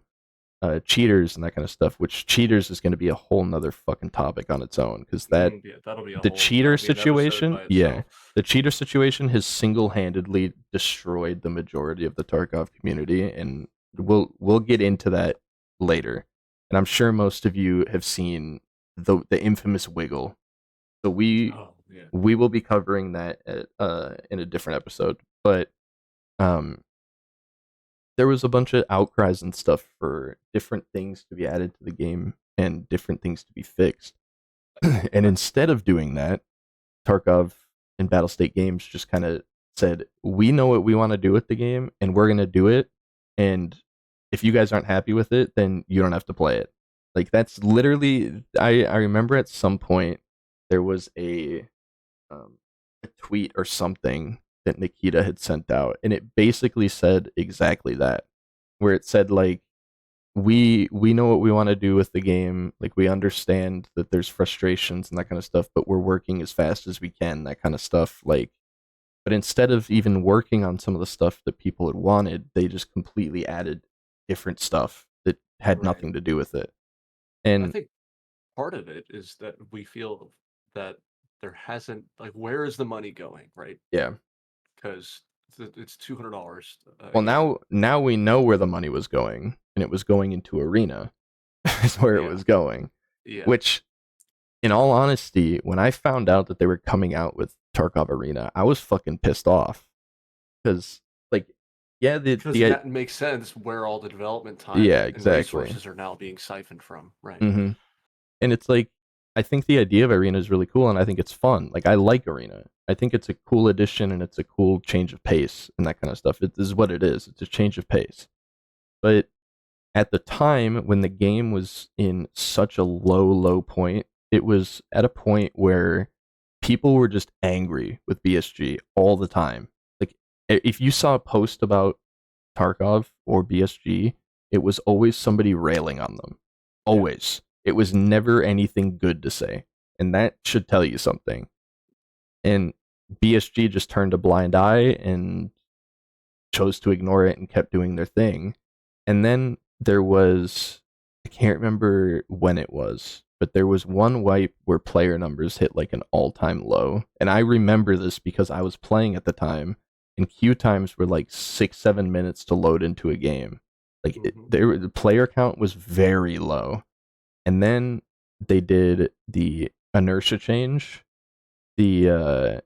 Speaker 1: cheaters and that kind of stuff, which cheaters is going to be a whole nother fucking topic on its own because
Speaker 2: Yeah,
Speaker 1: cheater
Speaker 2: that'll be an episode
Speaker 1: situation,
Speaker 2: by
Speaker 1: yeah,
Speaker 2: itself.
Speaker 1: the cheater situation has single-handedly destroyed the majority of the Tarkov community, and we'll get into that later. And I'm sure most of you have seen the infamous wiggle. So
Speaker 2: Oh yeah.
Speaker 1: we will be covering that in a different episode, but um there was a bunch of outcries and stuff for different things to be added to the game and different things to be fixed. And instead of doing that, Tarkov and Battlestate Games just kind of said, "We know what we want to do with the game, and we're gonna do it. And if you guys aren't happy with it, then you don't have to play it." Like that's literally. I remember at some point there was um, a tweet or something that Nikita had sent out, and it basically said exactly that, where it said like we know what we want to do with the game, like we understand that there's frustrations and that kind of stuff, but we're working as fast as we can, that kind of stuff. Like, but instead of even working on some of the stuff that people had wanted, they just completely added different stuff that had
Speaker 2: Right.
Speaker 1: nothing to do with it.
Speaker 2: I
Speaker 1: And
Speaker 2: think part of it is that we feel that there hasn't like where is the money going, right?
Speaker 1: yeah,
Speaker 2: Because it's $200 a
Speaker 1: well,
Speaker 2: game.
Speaker 1: now we know where the money was going, and it was going into arena is where it
Speaker 2: Yeah.
Speaker 1: was going.
Speaker 2: Yeah.
Speaker 1: Which, in all honesty, when I found out that they were coming out with Tarkov Arena, I was fucking pissed off because, like, yeah,
Speaker 2: Because that makes sense where all the development time
Speaker 1: yeah,
Speaker 2: and
Speaker 1: exactly.
Speaker 2: resources are now being siphoned from, right?
Speaker 1: hmm And it's like, I think the idea of Arena is really cool, and I think it's fun. Like, I like Arena. I think it's a cool addition, and it's a cool change of pace and that kind of stuff. It is what it is. It's a change of pace. But at the time when the game was in such a low point, it was at a point where people were just angry with BSG all the time. Like if you saw a post about Tarkov or BSG, it was always somebody railing on them.
Speaker 2: Yeah.
Speaker 1: Always. It was never anything good to say. And that should tell you something. And BSG just turned a blind eye and chose to ignore it and kept doing their thing. And then there was, I can't remember when it was, but there was one wipe where player numbers hit like an all-time low. And I remember this because I was playing at the time, and queue times were like 6-7 minutes to load into a game. Like the player count was very low. And then they did the inertia change, the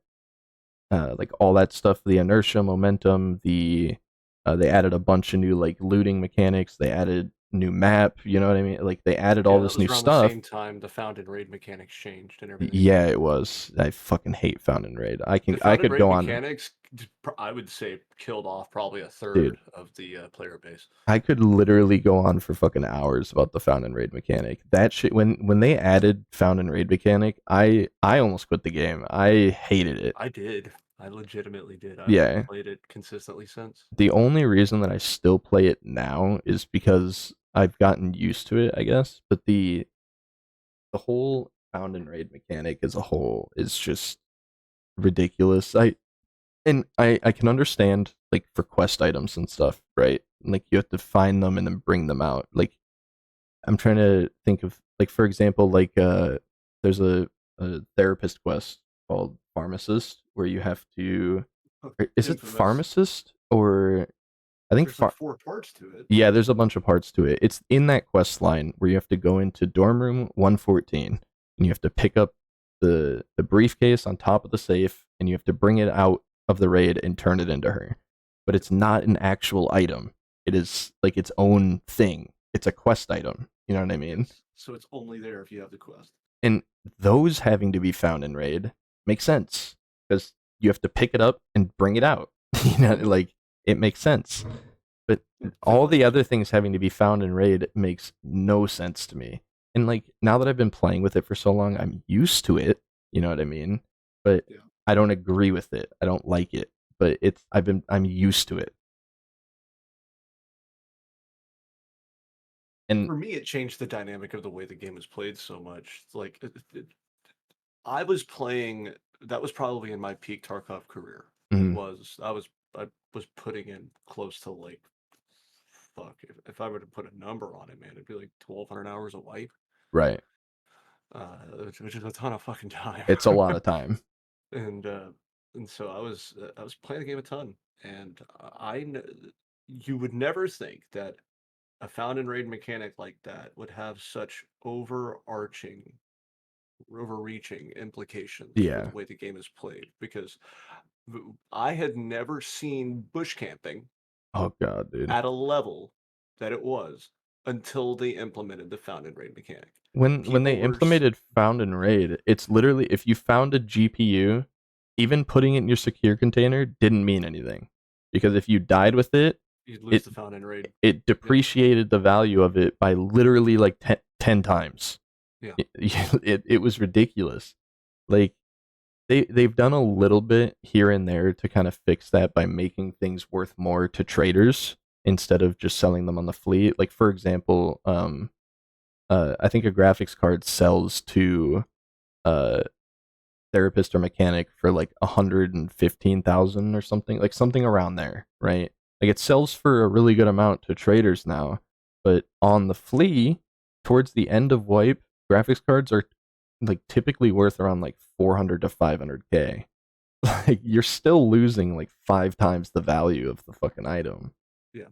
Speaker 1: like all that stuff, the inertia, momentum, they added a bunch of new like looting mechanics. They added new map. You know what I mean? Like they added all
Speaker 2: Yeah, that
Speaker 1: this
Speaker 2: was
Speaker 1: new
Speaker 2: around the
Speaker 1: stuff.
Speaker 2: same time the found and raid mechanics changed and everything.
Speaker 1: Yeah, it was. I fucking hate Found and Raid.
Speaker 2: The
Speaker 1: I
Speaker 2: found and
Speaker 1: could
Speaker 2: raid
Speaker 1: go on,
Speaker 2: mechanics, I would say, killed off probably a
Speaker 1: dude.
Speaker 2: third of the player base.
Speaker 1: I could literally go on for fucking hours about the Found and Raid mechanic. That shit when they added Found and Raid mechanic, I almost quit the game. I hated it.
Speaker 2: I did. I legitimately did. I haven't
Speaker 1: Yeah.
Speaker 2: played it consistently since.
Speaker 1: The only reason that I still play it now is because I've gotten used to it, I guess. But the whole Found and Raid mechanic as a whole is just ridiculous. I can understand like for quest items and stuff, right? Like you have to find them and then bring them out. Like I'm trying to think of like for example, like there's a therapist quest called pharmacist where you have to
Speaker 2: Oh,
Speaker 1: is it
Speaker 2: infamous.
Speaker 1: pharmacist or I think
Speaker 2: There's like 4 parts to it.
Speaker 1: yeah, there's a bunch of parts to it. It's in that quest line where you have to go into dorm room 114 and you have to pick up the briefcase on top of the safe and you have to bring it out of the raid and turn it into her. But it's not an actual item. It is like its own thing. It's a quest item. You know what I mean?
Speaker 2: Yes. So it's only there if you have the quest.
Speaker 1: And those having to be found in raid makes sense because you have to pick it up and bring it out. You know, like it makes sense. But
Speaker 2: Play
Speaker 1: all the
Speaker 2: quests.
Speaker 1: other things having to be found in raid makes no sense to me. And like now that I've been playing with it for so long, I'm used to it. You know what I mean? But
Speaker 2: Yeah.
Speaker 1: I don't agree with it. I don't like it. But I'm used to it. And
Speaker 2: For me, it changed the dynamic of the way the game is played so much. Like, I was playing. That was probably in my peak Tarkov career.
Speaker 1: mm,
Speaker 2: I was putting in close to like, fuck, if I were to put a number on it, man, it'd be like 1,200 hours of wipe,
Speaker 1: right.
Speaker 2: which is a ton of fucking time.
Speaker 1: It's a lot of time.
Speaker 2: and uh, and so I was playing the game a ton, and you would never think that a found and raid mechanic like that would have such overreaching implications for the
Speaker 1: Yeah.
Speaker 2: way the game is played because I had never seen bush camping
Speaker 1: Oh god, dude.
Speaker 2: at a level that it was until they implemented the found and raid mechanic.
Speaker 1: When they
Speaker 2: People were s-
Speaker 1: implemented found and raid, it's literally if you found a GPU, even putting it in your secure container didn't mean anything. Because if you died with it,
Speaker 2: You'd lose
Speaker 1: it
Speaker 2: the found and raid.
Speaker 1: it
Speaker 2: Yeah,
Speaker 1: depreciated the value of it by literally like 10 times.
Speaker 2: yeah.
Speaker 1: It was ridiculous. Like they've done a little bit here and there to kind of fix that by making things worth more to traders instead of just selling them on the fleet. Like for example, I think a graphics card sells to uh therapist or mechanic for like 115,000 or something, like something around there, right? Like it sells for a really good amount to traders now, but on the flea, towards the end of wipe, graphics cards are like typically worth around like 400 to 500K. Like you're still losing like 5 times the value of the fucking item.
Speaker 2: Yeah.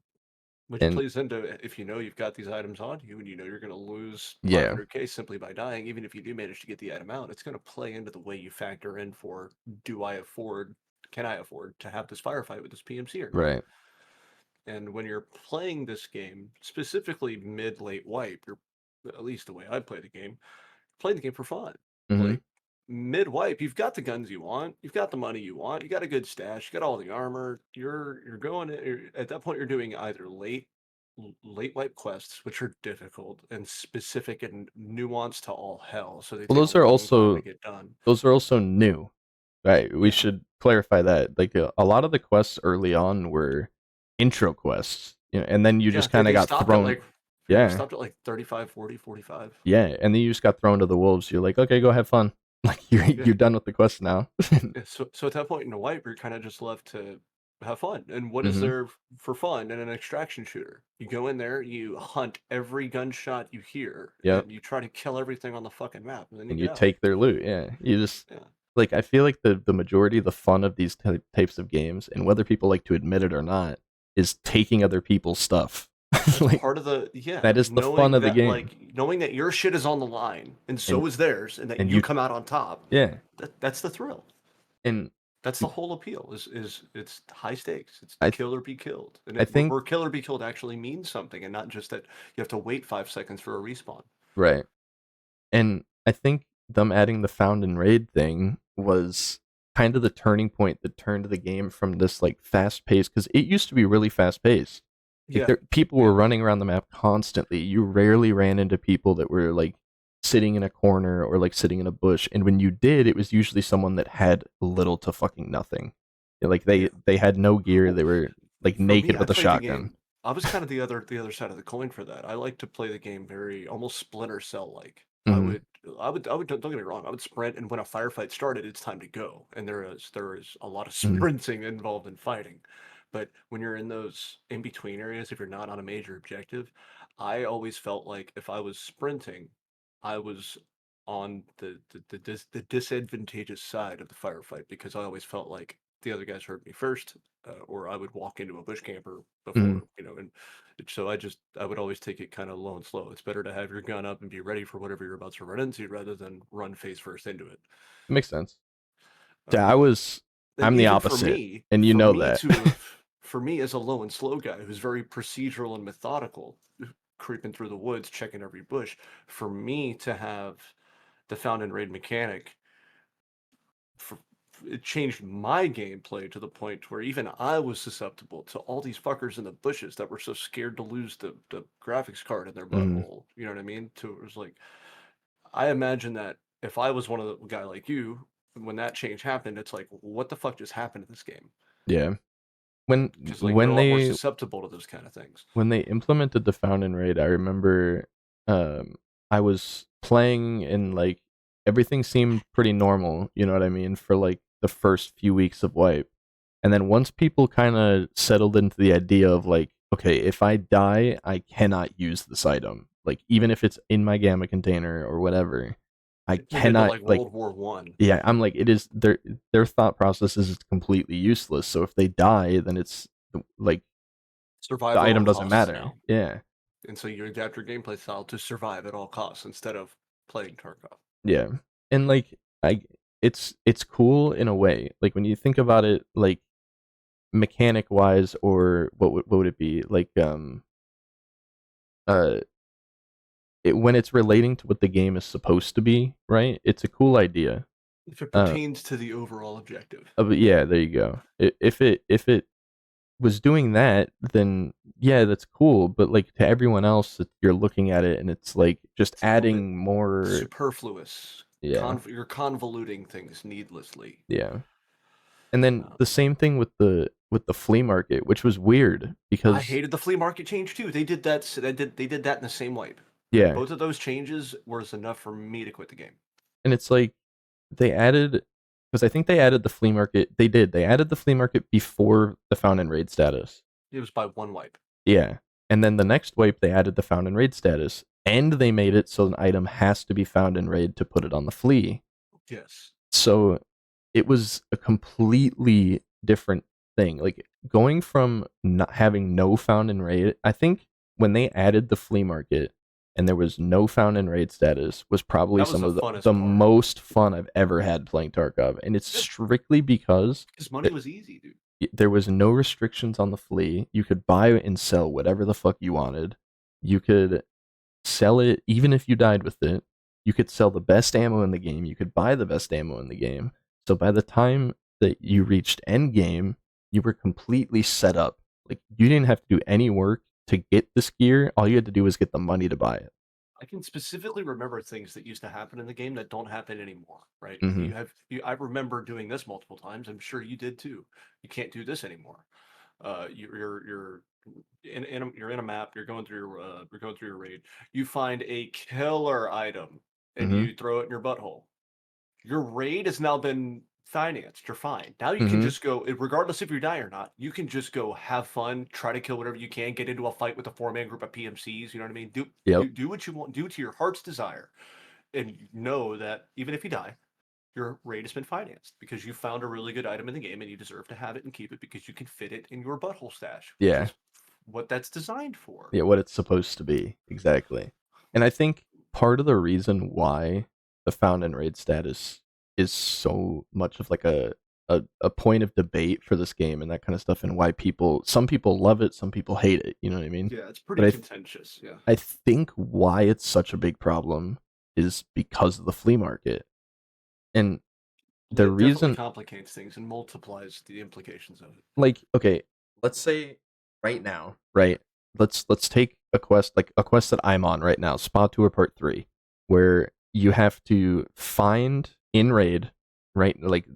Speaker 2: Which
Speaker 1: And
Speaker 2: plays into if you know you've got these items on you and you know you're going to lose
Speaker 1: yeah,
Speaker 2: 500K simply by dying, even if you do manage to get the item out, it's going to play into the way you factor in for can I afford to have this firefight with this PMC or not?
Speaker 1: right.
Speaker 2: And when you're playing this game, specifically mid late wipe, you're at least the way I play the game, playing the game for fun.
Speaker 1: Mm-hmm.
Speaker 2: Like mid wipe, you've got the guns you want, you've got the money you want, you got a good stash, you got all the armor. You're going at that point. You're doing either late wipe quests, which are difficult and specific and nuanced to all hell, so they
Speaker 1: Well,
Speaker 2: take a long time to get done.
Speaker 1: those are also new. Right. We
Speaker 2: Yeah,
Speaker 1: should clarify that. Like a lot of the quests early on were intro quests, you know, and then you
Speaker 2: yeah.
Speaker 1: just
Speaker 2: They
Speaker 1: kind of
Speaker 2: they
Speaker 1: got
Speaker 2: stopped at
Speaker 1: thrown.
Speaker 2: like yeah, they
Speaker 1: Yeah.
Speaker 2: stopped at like 35, 40, 45.
Speaker 1: Yeah. And then you just got thrown to the wolves. You're like, okay, go have fun. Like
Speaker 2: Yeah.
Speaker 1: you're done with the quest now.
Speaker 2: Yeah, so at that point in the wipe, you're kind of just left to have fun. And what is
Speaker 1: hmm
Speaker 2: there for fun in an extraction shooter? You go in there, you hunt every gunshot you hear,
Speaker 1: Yep.
Speaker 2: and you try to kill everything on the fucking map, and then you
Speaker 1: And you
Speaker 2: get out.
Speaker 1: take their loot. Yeah. You just
Speaker 2: Yeah,
Speaker 1: like I feel like the majority of the fun of these types of games, and whether people like to admit it or not, is taking other people's stuff.
Speaker 2: that's
Speaker 1: Like
Speaker 2: part of the yeah,
Speaker 1: that is the fun of the game.
Speaker 2: knowing that your shit is on the line, and
Speaker 1: And
Speaker 2: so is theirs, and that
Speaker 1: and
Speaker 2: you
Speaker 1: you
Speaker 2: come out on top.
Speaker 1: yeah.
Speaker 2: That's the thrill.
Speaker 1: And
Speaker 2: That's the whole appeal. Is it's high stakes. It's
Speaker 1: I
Speaker 2: kill or be killed, and
Speaker 1: I think
Speaker 2: where kill or be killed actually means something, and not just that you have to wait 5 seconds for a respawn.
Speaker 1: right. And I think them adding the found and raid thing was kind of the turning point that turned the game from this like fast paced, because it used to be really fast paced. Like
Speaker 2: Yeah,
Speaker 1: people were
Speaker 2: yeah.
Speaker 1: running around the map constantly. You rarely ran into people that were like sitting in a corner or like sitting in a bush. And when you did, it was usually someone that had little to fucking nothing. Like
Speaker 2: Yeah.
Speaker 1: they had no gear.
Speaker 2: Well,
Speaker 1: They were like
Speaker 2: for me,
Speaker 1: naked
Speaker 2: I
Speaker 1: with a
Speaker 2: played the
Speaker 1: shotgun.
Speaker 2: game. I was kind of the other side of the coin for that. I like to play the game very almost Splinter Cell like. I
Speaker 1: Hmm.
Speaker 2: would don't get me wrong. I would sprint, and when a firefight started, it's time to go. And there is a lot of
Speaker 1: Hmm.
Speaker 2: sprinting involved in fighting. But when you're in those in between areas, if you're not on a major objective, I always felt like if I was sprinting, I was on the disadvantageous side of the firefight because I always felt like the other guys heard me first, or I would walk into a bush camper
Speaker 1: Hmm.
Speaker 2: before, and so I would always take it kind of low and slow. It's better to have your gun up and be ready for whatever you're about to run into rather than run face first into it.
Speaker 1: Makes sense. Yeah,
Speaker 2: Um, and
Speaker 1: I'm the
Speaker 2: even
Speaker 1: opposite, and you know that.
Speaker 2: for me as a low and slow guy who's very procedural and methodical, creeping through the woods, checking every bush, for me to have the found and raid mechanic for, it changed my gameplay to the point where even I was susceptible to all these fuckers in the bushes that were so scared to lose the graphics card in their
Speaker 1: Hmm.
Speaker 2: butthole. You know what I mean? To it was like I imagine that if I was one of the guy like you, when that change happened, it's like, what the fuck just happened in this game?
Speaker 1: Yeah. When
Speaker 2: Because like you're a
Speaker 1: when
Speaker 2: lot more
Speaker 1: they
Speaker 2: susceptible to those kind of things.
Speaker 1: when they implemented the found and raid, I remember um I was playing and like everything seemed pretty normal, you know what I mean, for like the first few weeks of wipe. And then once people kind of settled into the idea of like, okay, if I die, I cannot use this item. Like even if it's in my gamma container or whatever, I
Speaker 2: It turned into
Speaker 1: cannot
Speaker 2: like
Speaker 1: like,
Speaker 2: World War One.
Speaker 1: yeah, I'm like, it is their thought process is completely useless. So if they die, then it's like the
Speaker 2: Survive at all
Speaker 1: item doesn't
Speaker 2: costs
Speaker 1: matter.
Speaker 2: now.
Speaker 1: Yeah.
Speaker 2: And so you adapt your gameplay style to survive at all costs instead of playing Tarkov.
Speaker 1: Yeah. And like I it's cool in a way. Like when you think about it like mechanic wise, or what would it be? Like uh when it's relating to what the game is supposed to be, right? It's a cool idea.
Speaker 2: If it
Speaker 1: Uh
Speaker 2: pertains to the overall objective.
Speaker 1: but yeah, there you go. If it was doing that, then yeah, that's cool. But like to everyone else, you're looking at it and it's like just
Speaker 2: It's a little bit
Speaker 1: adding more.
Speaker 2: superfluous.
Speaker 1: Yeah,
Speaker 2: You're convoluting things needlessly.
Speaker 1: yeah. And then
Speaker 2: Uh,
Speaker 1: the same thing with the flea market, which was weird
Speaker 2: I
Speaker 1: because
Speaker 2: hated the flea market change too. They did that. They did that in the same wipe, and
Speaker 1: yeah,
Speaker 2: both of those changes was enough for me to quit the game.
Speaker 1: and it's like they added, because I think they added the flea market. They added the flea market before the found and raid status.
Speaker 2: It was by one wipe.
Speaker 1: Yeah, and then the next wipe they added the found and raid status, and they made it so an item has to be found and raid to put it on the flea.
Speaker 2: Yes.
Speaker 1: So it was a completely different thing. Like going from not having no found and raid, I think when they added the flea market and there was no found and raid status was probably
Speaker 2: That was
Speaker 1: some
Speaker 2: the
Speaker 1: of
Speaker 2: funnest
Speaker 1: the
Speaker 2: part.
Speaker 1: most fun I've ever had playing Tarkov. And it's
Speaker 2: Yep.
Speaker 1: strictly because
Speaker 2: Because money
Speaker 1: th-
Speaker 2: was easy, dude.
Speaker 1: there was no restrictions on the flea. You could buy and sell whatever the fuck you wanted. You could sell it even if you died with it. You could sell the best ammo in the game. You could buy the best ammo in the game. So by the time that you reached end game, you were completely set up. Like you didn't have to do any work to get this gear. All you had to do was get the money to buy it.
Speaker 2: I can specifically remember things that used to happen in the game that don't happen anymore, right?
Speaker 1: Hmm.
Speaker 2: I remember doing this multiple times. I'm sure you did too. You can't do this anymore. You're you're in a map. You're going through your raid. You find a killer item and
Speaker 1: Hmm.
Speaker 2: you throw it in your butthole. Your raid has now been financed. You're fine. Now you can
Speaker 1: Hmm.
Speaker 2: just go, regardless if you die or not, you can just go have fun, try to kill whatever you can, get into a fight with a 4-man group of PMCs. You know what I mean?
Speaker 1: Yep.
Speaker 2: Do what you want, do to your heart's desire, and know that even if you die, your raid has been financed because you found a really good item in the game and you deserve to have it and keep it because you can fit it in your butthole stash, which
Speaker 1: Yeah.
Speaker 2: is what that's designed for.
Speaker 1: Yeah. What it's supposed to be exactly. And I think part of the reason why the found and raid status is so much of like a point of debate for this game and that kind of stuff, and why some people love it, some people hate it. You know what I mean?
Speaker 2: Yeah, it's pretty
Speaker 1: But
Speaker 2: contentious. Yeah.
Speaker 1: I think why it's such a big problem is because of the flea market. And the
Speaker 2: It definitely
Speaker 1: reason,
Speaker 2: complicates things and multiplies the implications of it.
Speaker 1: like, okay, let's say right now, right? Let's take a quest, like a quest that I'm on right now, Spa Tour Part 3, where you have to find in raid, right? Like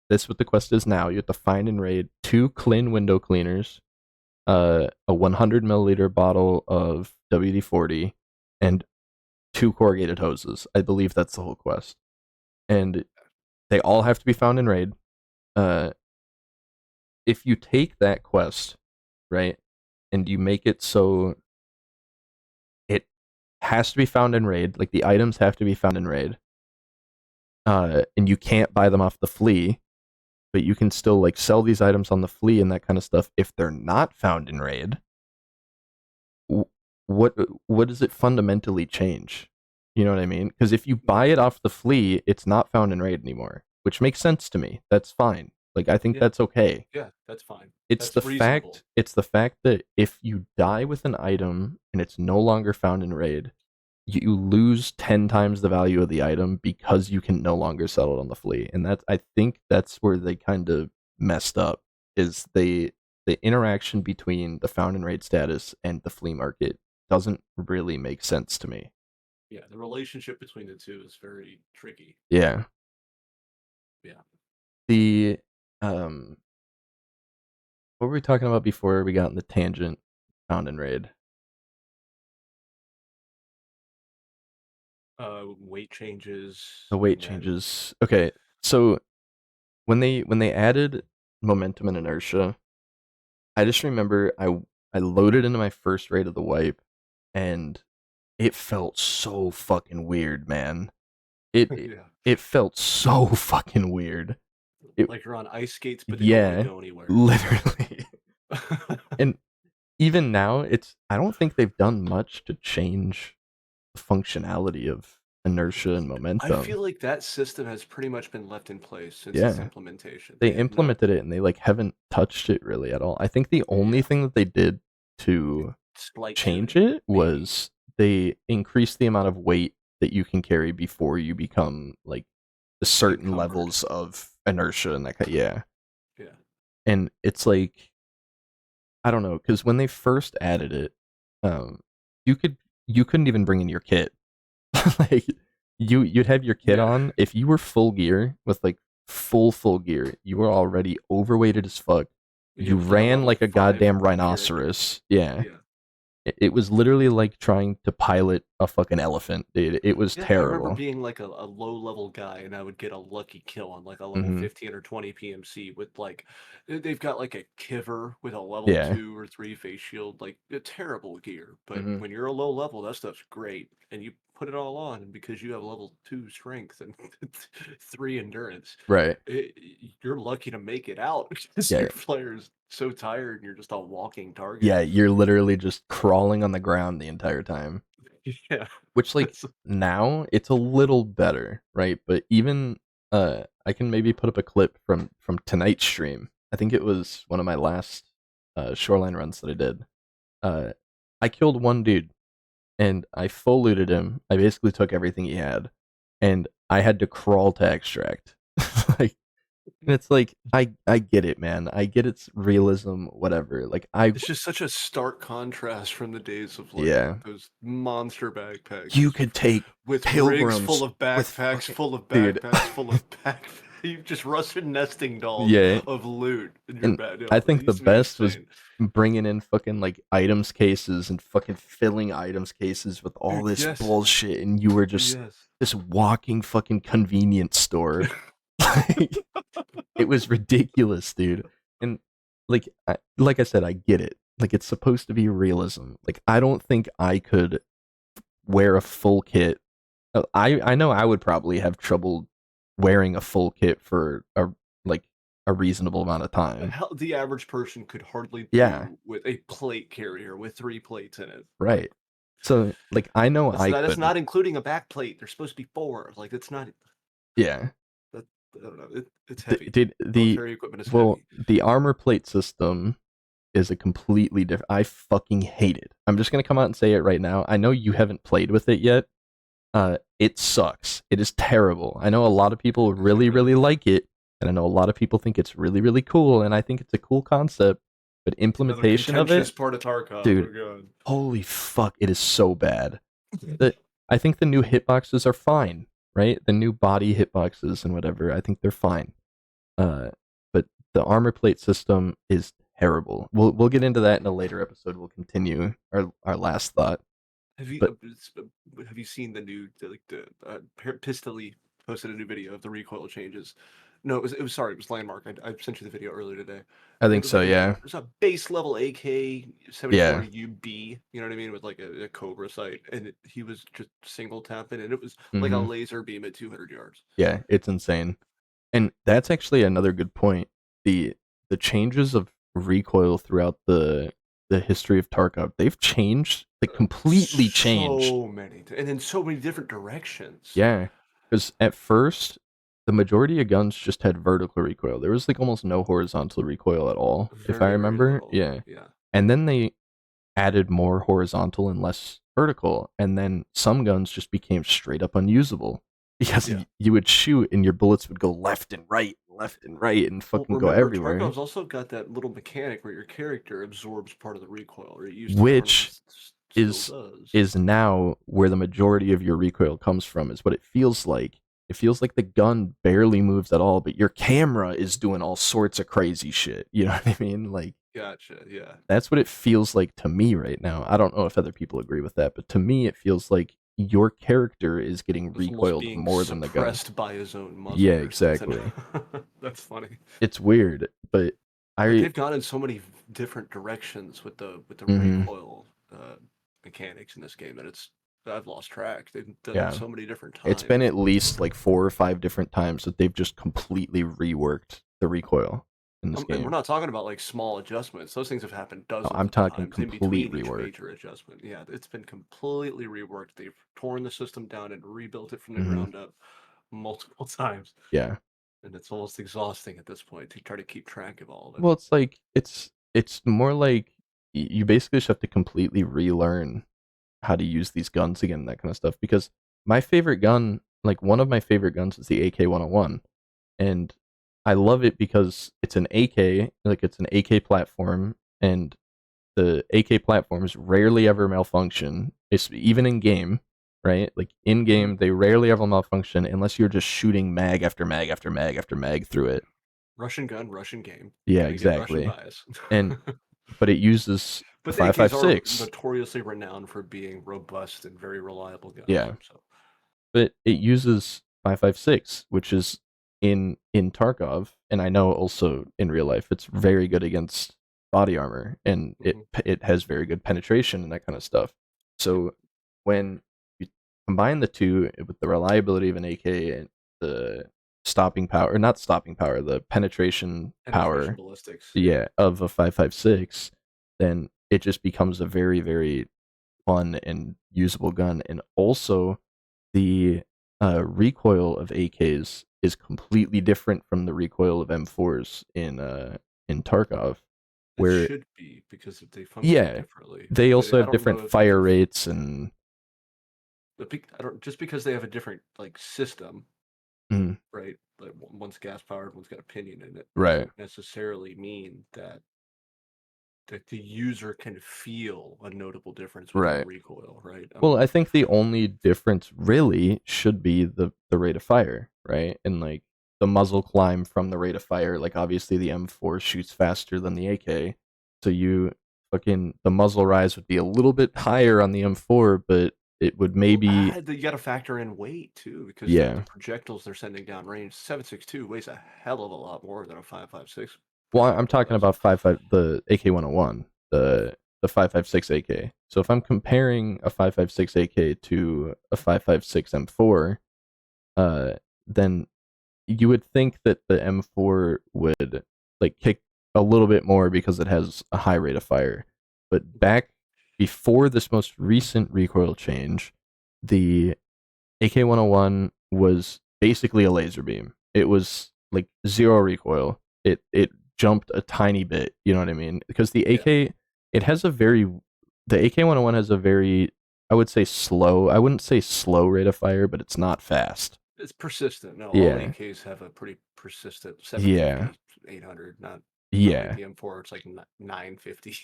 Speaker 1: that's what the quest is now. You have to find in raid 2 clean window cleaners, a 100 milliliter bottle of WD-40, and 2 corrugated hoses. I believe that's the whole quest. And they all have to be found in raid. Uh, if you take that quest, right, and you make it so it has to be found in raid, like the items have to be found in raid, and you can't buy them off the flea, but you can still like sell these items on the flea and that kind of stuff. If they're not found in raid, what what does it fundamentally change? You know what I mean? Because if you buy it off the flea, it's not found in raid anymore, which makes sense to me. That's fine. Like I think
Speaker 2: Yeah.
Speaker 1: that's okay.
Speaker 2: Yeah, that's fine.
Speaker 1: It's
Speaker 2: That's
Speaker 1: the
Speaker 2: reasonable.
Speaker 1: fact it's the fact that if you die with an item and it's no longer found in raid, you lose 10 times the value of the item because you can no longer sell it on the flea. And that I think that's where they kind of messed up, is the interaction between the found in raid status and the flea market doesn't really make sense to me.
Speaker 2: Yeah, the relationship between the two is very tricky.
Speaker 1: Yeah.
Speaker 2: Yeah.
Speaker 1: The what were we talking about before we got in the tangent found in raid?
Speaker 2: Weight changes
Speaker 1: The weight
Speaker 2: and then
Speaker 1: changes. Okay. So when they added momentum and inertia, I just remember I loaded into my first raid of the wipe, and it felt so fucking weird, man. It
Speaker 2: yeah,
Speaker 1: it felt so fucking weird. It
Speaker 2: like you're on ice skates but they don't want to
Speaker 1: Yeah,
Speaker 2: go anywhere.
Speaker 1: literally. And even now, I don't think they've done much to change the functionality of inertia and
Speaker 2: I
Speaker 1: momentum.
Speaker 2: feel like that system has pretty much been left in place since its
Speaker 1: Yeah,
Speaker 2: implementation.
Speaker 1: they
Speaker 2: They have not.
Speaker 1: implemented it and they like haven't touched it really at all. I think the only
Speaker 2: Yeah,
Speaker 1: thing that they did to
Speaker 2: slight
Speaker 1: change
Speaker 2: tuning,
Speaker 1: it
Speaker 2: maybe.
Speaker 1: was they increased the amount of weight that you can carry before you become like the certain
Speaker 2: Encumbered.
Speaker 1: levels of inertia and that kind. Yeah,
Speaker 2: Yeah.
Speaker 1: and it's like I don't know, because when they first added it, um, you could you couldn't even bring in your kit. Like you'd have your kit
Speaker 2: Yeah.
Speaker 1: on if you were full gear with like full gear. You were already overweighted as fuck.
Speaker 2: Yeah,
Speaker 1: You
Speaker 2: with like a
Speaker 1: ran
Speaker 2: level
Speaker 1: like a
Speaker 2: 5
Speaker 1: goddamn
Speaker 2: character.
Speaker 1: rhinoceros. Yeah,
Speaker 2: Yeah.
Speaker 1: it was literally like trying to pilot a fucking elephant, dude. It was
Speaker 2: Yeah, I remember
Speaker 1: terrible.
Speaker 2: being like a low level guy and I would get a lucky kill on like a level
Speaker 1: Hmm.
Speaker 2: 15 or 20 PMC with like they've got like a kiver with a level
Speaker 1: Yeah.
Speaker 2: 2 or 3 face shield, like a terrible gear. But
Speaker 1: Hmm.
Speaker 2: when you're a low level, that stuff's great. And you put it all on, and because you have level 2 strength and 3 endurance,
Speaker 1: Right.
Speaker 2: it, you're lucky to make it out because
Speaker 1: Yeah.
Speaker 2: your player's so tired and you're just a walking target.
Speaker 1: Yeah. You're literally just crawling on the ground the entire time.
Speaker 2: Yeah.
Speaker 1: Which like now it's a little better, right? But even I can maybe put up a clip from tonight's stream. I think it was one of my last shoreline runs that I did. Uh I killed one dude and I full looted him. I basically took everything he had and I had to crawl to extract. Like and it's like I get it, man. I get it's realism, whatever. Like I
Speaker 2: It's just such a stark contrast from the days of like
Speaker 1: yeah.
Speaker 2: those monster backpacks
Speaker 1: You could take
Speaker 2: with rigs full
Speaker 1: pilgrims
Speaker 2: of
Speaker 1: with
Speaker 2: backpacks,
Speaker 1: fucking
Speaker 2: full of
Speaker 1: dude.
Speaker 2: backpacks, full of back. You just Russian nesting dolls
Speaker 1: Yeah,
Speaker 2: of loot in your
Speaker 1: and
Speaker 2: bed.
Speaker 1: I
Speaker 2: It
Speaker 1: think the
Speaker 2: used to be
Speaker 1: best was
Speaker 2: insane,
Speaker 1: bringing in fucking like items cases and fucking filling items cases with all
Speaker 2: dude.
Speaker 1: this
Speaker 2: Yes,
Speaker 1: bullshit, and you were just
Speaker 2: yes.
Speaker 1: this walking fucking convenience store. Like, it was ridiculous, dude. And like I said, I get it. Like it's supposed to be realism. Like I don't think I could wear a full kit. I know I would probably have trouble wearing a full kit for like a reasonable amount of time.
Speaker 2: How the average person could hardly
Speaker 1: Yeah,
Speaker 2: do with a plate carrier with 3 plates in it.
Speaker 1: right. So like I know
Speaker 2: That's
Speaker 1: I
Speaker 2: not. That's
Speaker 1: couldn't.
Speaker 2: not including a back plate. There's supposed to be 4. Like it's not.
Speaker 1: Yeah.
Speaker 2: That. I don't know. It's heavy.
Speaker 1: Dude, the
Speaker 2: Military equipment is
Speaker 1: well,
Speaker 2: heavy.
Speaker 1: the armor plate system is a completely different. I fucking hate it. I'm just gonna come out and say it right now. I know you haven't played with it yet. It sucks. It is terrible. I know a lot of people
Speaker 2: Is it
Speaker 1: really,
Speaker 2: really?
Speaker 1: really like it, and I know a lot of people think it's really, really cool, and I think it's a cool concept. But
Speaker 2: Another
Speaker 1: implementation of
Speaker 2: contentious
Speaker 1: it,
Speaker 2: part of Tarkov.
Speaker 1: dude,
Speaker 2: Oh god.
Speaker 1: holy fuck, it is so bad. The I think the new hitboxes are fine, right? The new body hitboxes and whatever, I think they're fine. Uh, but the armor plate system is terrible. We'll get into that in a later episode. We'll continue our last thought.
Speaker 2: Have you
Speaker 1: But
Speaker 2: have you seen the new Pistoli posted a new video of the recoil changes? No, it was sorry, it was Landmark. I sent you the video earlier today.
Speaker 1: I
Speaker 2: It
Speaker 1: think
Speaker 2: was
Speaker 1: so,
Speaker 2: like
Speaker 1: yeah.
Speaker 2: it was a base level AK 74
Speaker 1: Yeah.
Speaker 2: UB, you know what I mean, with like a Cobra sight, and he was just single tapping, and it was like a
Speaker 1: Hmm.
Speaker 2: laser beam at 200 yards.
Speaker 1: Yeah, it's insane. And that's actually another good point. The the changes of recoil throughout the history of Tarkov, they've changed, like completely changed.
Speaker 2: So many, and in so many different directions.
Speaker 1: Yeah, because at first the majority of guns just had vertical recoil. There was like almost no horizontal recoil at all, if I
Speaker 2: Very, very
Speaker 1: remember.
Speaker 2: little.
Speaker 1: Yeah,
Speaker 2: Yeah.
Speaker 1: and then they added more horizontal and less vertical, and then some guns just became straight up unusable because
Speaker 2: Yeah.
Speaker 1: you would shoot and your bullets would go left and right, and
Speaker 2: Well,
Speaker 1: fucking go
Speaker 2: remember,
Speaker 1: everywhere.
Speaker 2: Tarkov's also got that little mechanic where your character absorbs part of the recoil, or it used to. I don't know if
Speaker 1: Which
Speaker 2: it still
Speaker 1: is
Speaker 2: does.
Speaker 1: is now where the majority of your recoil comes from. Is what it feels like. It feels like the gun barely moves at all, but your camera is doing all sorts of crazy shit. You know what I mean? Like
Speaker 2: Gotcha. Yeah.
Speaker 1: that's what it feels like to me right now. I don't know if other people agree with that, but to me it feels like your character is getting
Speaker 2: It's almost
Speaker 1: recoiled
Speaker 2: being
Speaker 1: more than the gun.
Speaker 2: suppressed by his own
Speaker 1: Yeah,
Speaker 2: muzzle or something.
Speaker 1: exactly.
Speaker 2: That's funny.
Speaker 1: It's weird, but
Speaker 2: Like
Speaker 1: I
Speaker 2: they've gone in so many different directions with the
Speaker 1: mhm,
Speaker 2: recoil mechanics in this game that I've lost track. They've done it
Speaker 1: yeah.
Speaker 2: so many different
Speaker 1: It's been
Speaker 2: times.
Speaker 1: at least like 4 or 5 different times that they've just completely reworked the recoil in this
Speaker 2: And we're
Speaker 1: game.
Speaker 2: not talking about like small adjustments. Those things have happened
Speaker 1: Oh,
Speaker 2: dozens
Speaker 1: I'm
Speaker 2: of
Speaker 1: talking
Speaker 2: times in
Speaker 1: complete
Speaker 2: between each
Speaker 1: rework.
Speaker 2: major adjustment. Yeah, it's been completely reworked. They've torn the system down and rebuilt it from the
Speaker 1: Hmm.
Speaker 2: ground up multiple times.
Speaker 1: Yeah.
Speaker 2: And it's almost exhausting at this point to try to keep track of all of it.
Speaker 1: Well, it's like it's more like you basically just have to completely relearn how to use these guns again, that kind of stuff. Because my favorite gun, like one of my favorite guns, is the AK-101, and I love it because it's an AK, like it's an AK platform, and the AK platforms rarely ever malfunction. It's even in game, right? Like in
Speaker 2: Mhm.
Speaker 1: game, they rarely ever malfunction unless you're just shooting mag after mag after mag after mag through it.
Speaker 2: Russian gun, Russian game.
Speaker 1: Yeah,
Speaker 2: Gonna get Russian
Speaker 1: exactly.
Speaker 2: bias.
Speaker 1: And but it uses a
Speaker 2: But the AKs are
Speaker 1: 5.56.
Speaker 2: notoriously renowned for being robust and very reliable guns.
Speaker 1: Yeah,
Speaker 2: So
Speaker 1: but it uses 5.56, which is in Tarkov, and I know also in real life it's very good against body armor, and
Speaker 2: mhm.
Speaker 1: it has very good penetration and that kind of stuff.
Speaker 2: Yep.
Speaker 1: So when you combine the two with the reliability of an AK and the stopping power, or not stopping power, the penetration
Speaker 2: Penetration
Speaker 1: power,
Speaker 2: ballistics. Yeah.
Speaker 1: yeah, of a 5.56, then it just becomes a very, very fun and usable gun. And also, the recoil of AKs is completely different from the recoil of M4s in Tarkov.
Speaker 2: It
Speaker 1: Where
Speaker 2: should be because they function
Speaker 1: yeah,
Speaker 2: differently.
Speaker 1: they also
Speaker 2: I
Speaker 1: have
Speaker 2: don't know
Speaker 1: different
Speaker 2: if it's
Speaker 1: fire rates and
Speaker 2: I don't just because they have a different like system,
Speaker 1: mm,
Speaker 2: right? Like one's gas powered, one's got a pinion in it,
Speaker 1: right.
Speaker 2: doesn't necessarily mean that the user can feel a notable difference within
Speaker 1: Right.
Speaker 2: recoil, right?
Speaker 1: Well, I think the only difference really should be the rate of fire, right? And like the muzzle climb from the rate of fire. Like obviously the M4 shoots faster than the AK, so you fucking the muzzle rise would be a little bit higher on the M4, but it would
Speaker 2: Well,
Speaker 1: maybe
Speaker 2: you got to factor in weight too, because the
Speaker 1: yeah.
Speaker 2: projectiles they're sending down range, 7.62 weighs a hell of a lot more than a 5.56
Speaker 1: Well, I'm
Speaker 2: projectile
Speaker 1: talking
Speaker 2: does.
Speaker 1: about 5.5 the AK-101, the 5.56 AK. So if I'm comparing a 5.56 AK to a 5.56 M4, uh, then you would think that the M4 would like kick a little bit more because it has a high rate of fire. But back before this most recent recoil change, the AK-101 was basically a laser beam. it was like zero recoil. It jumped a tiny bit, you know what I mean? Because the
Speaker 2: Yeah,
Speaker 1: AK, it has a very the AK-101 has a very, I would say slow. I wouldn't say slow rate of fire, but it's not fast.
Speaker 2: it's persistent. No, all
Speaker 1: Yeah.
Speaker 2: AKs have a pretty persistent
Speaker 1: Yeah.
Speaker 2: 750, 800. Not like
Speaker 1: Yeah.
Speaker 2: the M4. It's like 950.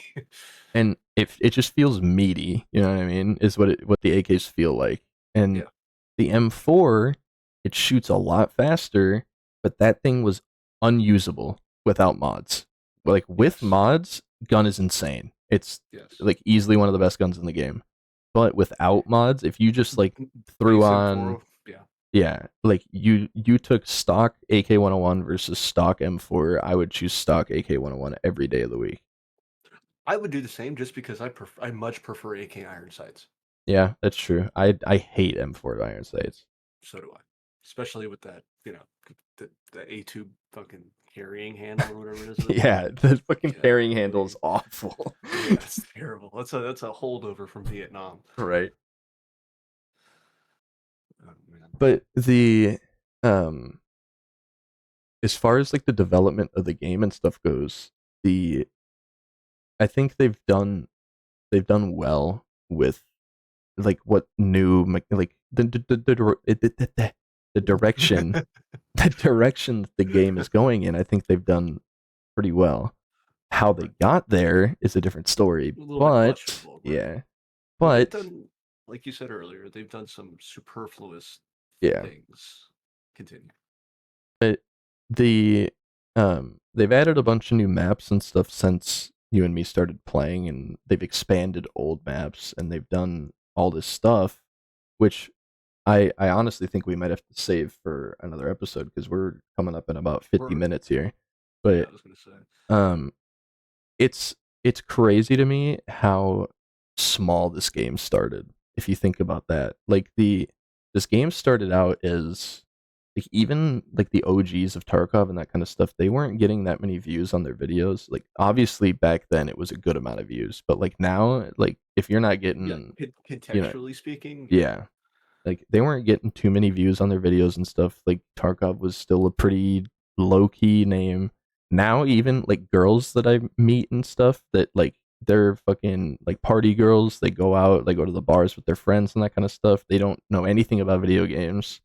Speaker 1: And it just feels meaty, you know what I mean? Is what the AKs feel like. And
Speaker 2: Yeah,
Speaker 1: the M4, it shoots a lot faster, but that thing was unusable without mods. Like with
Speaker 2: yes,
Speaker 1: mods, gun is insane. It's
Speaker 2: yes.
Speaker 1: like easily one of the best guns in the game. But without mods, if you just like threw
Speaker 2: Base
Speaker 1: on,
Speaker 2: M4. Yeah,
Speaker 1: yeah, like you took stock AK-101 versus stock M4, I would choose stock AK-101 every day of the week.
Speaker 2: I would do the same just because I much prefer AK iron sights.
Speaker 1: Yeah, that's true. I hate M4 iron sights.
Speaker 2: So do I, especially with that the A2 fucking carrying handle or whatever it is.
Speaker 1: Yeah, the fucking carrying handle is
Speaker 2: Golly.
Speaker 1: awful.
Speaker 2: Yeah, it's terrible. That's a holdover from Vietnam.
Speaker 1: Right.
Speaker 2: Oh, man.
Speaker 1: But the um as far as like the development of the game and stuff goes, the I think they've done well with like what new like the direction the direction that the game is going in. I think they've done pretty well. How they
Speaker 2: Right.
Speaker 1: got there is a different story,
Speaker 2: A little bit
Speaker 1: but
Speaker 2: questionable, right?
Speaker 1: yeah,
Speaker 2: Well, they've
Speaker 1: but
Speaker 2: done, like you said earlier, they've done some superfluous
Speaker 1: yeah,
Speaker 2: things. Continue.
Speaker 1: but they've added a bunch of new maps and stuff since you and me started playing, and they've expanded old maps and they've done all this stuff, which I honestly think we might have to save for another episode because we're coming up in about 50
Speaker 2: We're,
Speaker 1: minutes here.
Speaker 2: yeah,
Speaker 1: But
Speaker 2: I was gonna say.
Speaker 1: um it's it's crazy to me how small this game started. If you think about that, like the this game started out as like even like the OGs of Tarkov and that kind of stuff, they weren't getting that many views on their videos. Like obviously back then it was a good amount of views, but like now, like if you're not
Speaker 2: Yeah,
Speaker 1: getting, you know,
Speaker 2: contextually speaking, yeah,
Speaker 1: yeah, like they weren't getting too many views on their videos and stuff. Like Tarkov was still a pretty low key name. Now even like girls that I meet and stuff that like they're fucking like party girls. They go out, they go to the bars with their friends and that kind of stuff. They don't know anything about video games.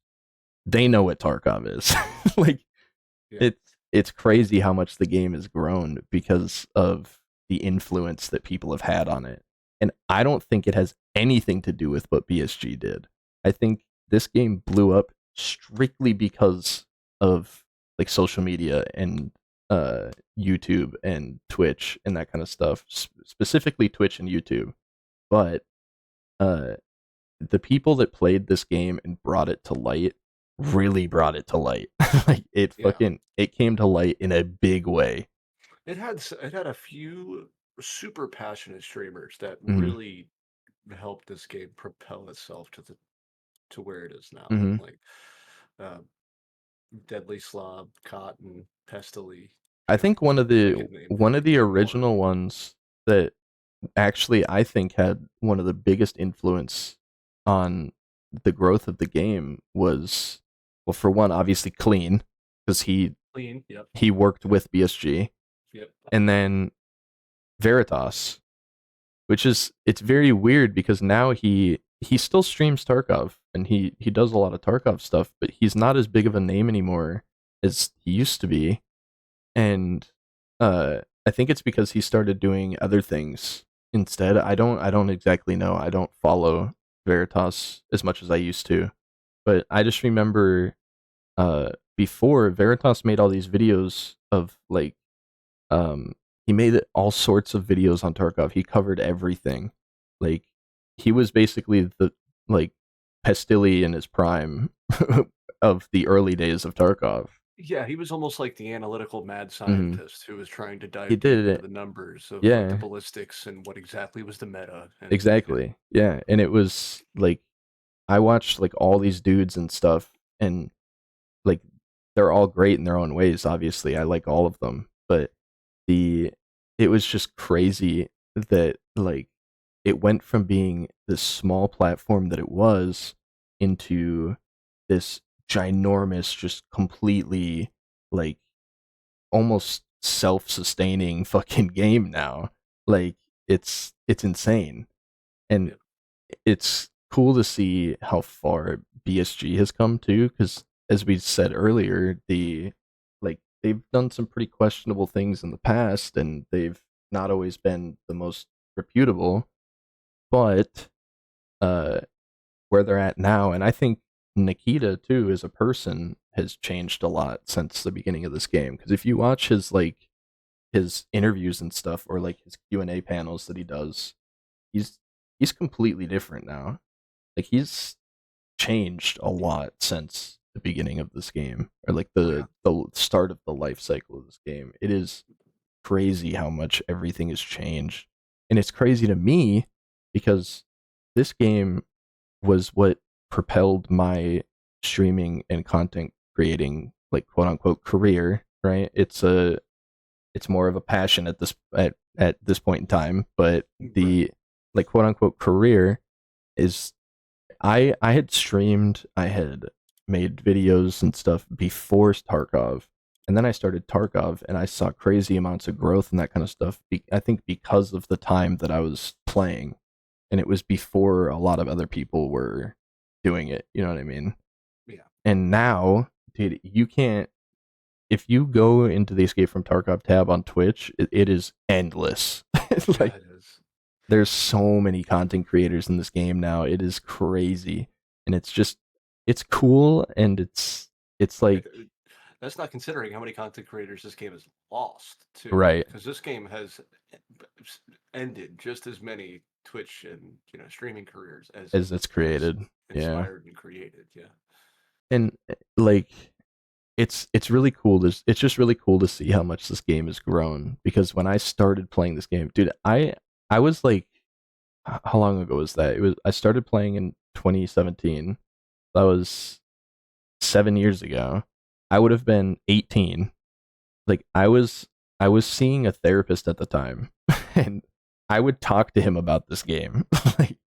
Speaker 1: They know what Tarkov is. Like
Speaker 2: yeah.
Speaker 1: it's crazy how much the game has grown because of the influence that people have had on it. And I don't think it has anything to do with what BSG did. I think this game blew up strictly because of like social media and YouTube and Twitch and that kind of stuff, specifically Twitch and YouTube. But uh the people that played this game and brought it to light really brought it to light. Like
Speaker 2: Yeah.
Speaker 1: it came to light in a big way.
Speaker 2: It had a few super passionate streamers that
Speaker 1: Hmm.
Speaker 2: really helped this game propel itself to where it is now.
Speaker 1: Hmm.
Speaker 2: Like uh, Deadly Slob, Cotton, Pestily,
Speaker 1: I think
Speaker 2: I could name
Speaker 1: one of the
Speaker 2: two more.
Speaker 1: original ones that actually I think had one of the biggest influence on the growth of the game was, well, for one, obviously Clean, because
Speaker 2: Clean, yep,
Speaker 1: he worked with BSG,
Speaker 2: yep.
Speaker 1: and then Veritas, which is, it's very weird because now he still streams Tarkov and he does a lot of Tarkov stuff, but he's not as big of a name anymore as he used to be. And I think it's because he started doing other things instead. I don't exactly know. I don't follow Veritas as much as I used to. But I just remember before Veritas made all these videos of like um, he made all sorts of videos on Tarkov. He covered everything. Like he was basically the like Pestily in his prime of the early days of Tarkov.
Speaker 2: Yeah, he was almost like the analytical mad
Speaker 1: Hmm.
Speaker 2: scientist who was trying to
Speaker 1: He
Speaker 2: dive deep
Speaker 1: did
Speaker 2: into
Speaker 1: it.
Speaker 2: the numbers of like the
Speaker 1: Yeah,
Speaker 2: ballistics and what exactly was the meta. And yeah,
Speaker 1: exactly. Yeah, and it was like I watched like all these dudes and stuff, and like they're all great in their own ways. Obviously, I like all of them, but the it was just crazy that like it went from being this small platform that it was into this ginormous, just completely like almost self-sustaining fucking game now. Like it's insane. And
Speaker 2: Yeah.
Speaker 1: it's cool to see how far BSG has come too, because as we said earlier, they've done some pretty questionable things in the past, and they've not always been the most reputable. But uh, where they're at now, and I think Nikita too, as a person, has changed a lot since the beginning of this game. Because if you watch his interviews and stuff, or like his Q&A panels that he does, he's he's completely different now. Like he's changed a lot since the beginning of this game, or like
Speaker 2: Oh yeah.
Speaker 1: the start of the life cycle of this game. It is crazy how much everything has changed, and it's crazy to me because this game was what propelled my streaming and content creating, like, quote unquote, career. Right? It's more of a passion at this point in time, but
Speaker 2: Right.
Speaker 1: the, like, quote unquote, career is, I had streamed, I had made videos and stuff before Tarkov, and then I started Tarkov, and I saw crazy amounts of growth and that kind of stuff. I think because of the time that I was playing, and it was before a lot of other people were doing it. You know what I mean?
Speaker 2: Yeah.
Speaker 1: And now, dude, you can't. If you go into the Escape from Tarkov tab on Twitch, it is endless.
Speaker 2: Yeah,
Speaker 1: Like,
Speaker 2: it is.
Speaker 1: there's so many content creators in this game now. It is crazy, and it's cool, and it's like,
Speaker 2: Like, that's not considering how many content creators this game has lost too,
Speaker 1: right,
Speaker 2: because this game has ended just as many Twitch and streaming careers as it
Speaker 1: as it's
Speaker 2: has
Speaker 1: created. Yeah,
Speaker 2: inspired and created. Yeah.
Speaker 1: and like it's really cool. It's just really cool to see how much this game has grown, because when I started playing this game, dude, I was like, how long ago was that? It was, I started playing in 2017. That was 7 years ago. I would have been 18. Like, I was seeing a therapist at the time, and I would talk to him about this game. Like,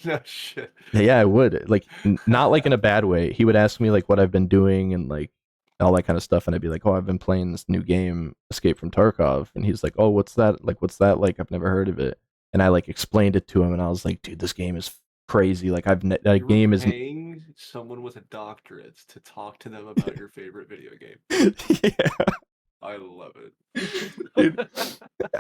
Speaker 2: No shit.
Speaker 1: yeah, I would. Like, not like in a bad way. He would ask me like what I've been doing and like all that kind of stuff, and I'd be like, "Oh, I've been playing this new game, Escape from Tarkov." And he's like, "Oh, what's that? Like, what's that like? I've never heard of it." And I like explained it to him, and I was like, "Dude, this game is crazy. Like, that
Speaker 2: You were
Speaker 1: game is."
Speaker 2: paying someone with a doctorate to talk to them about your favorite video game.
Speaker 1: Yeah,
Speaker 2: I love
Speaker 1: dude.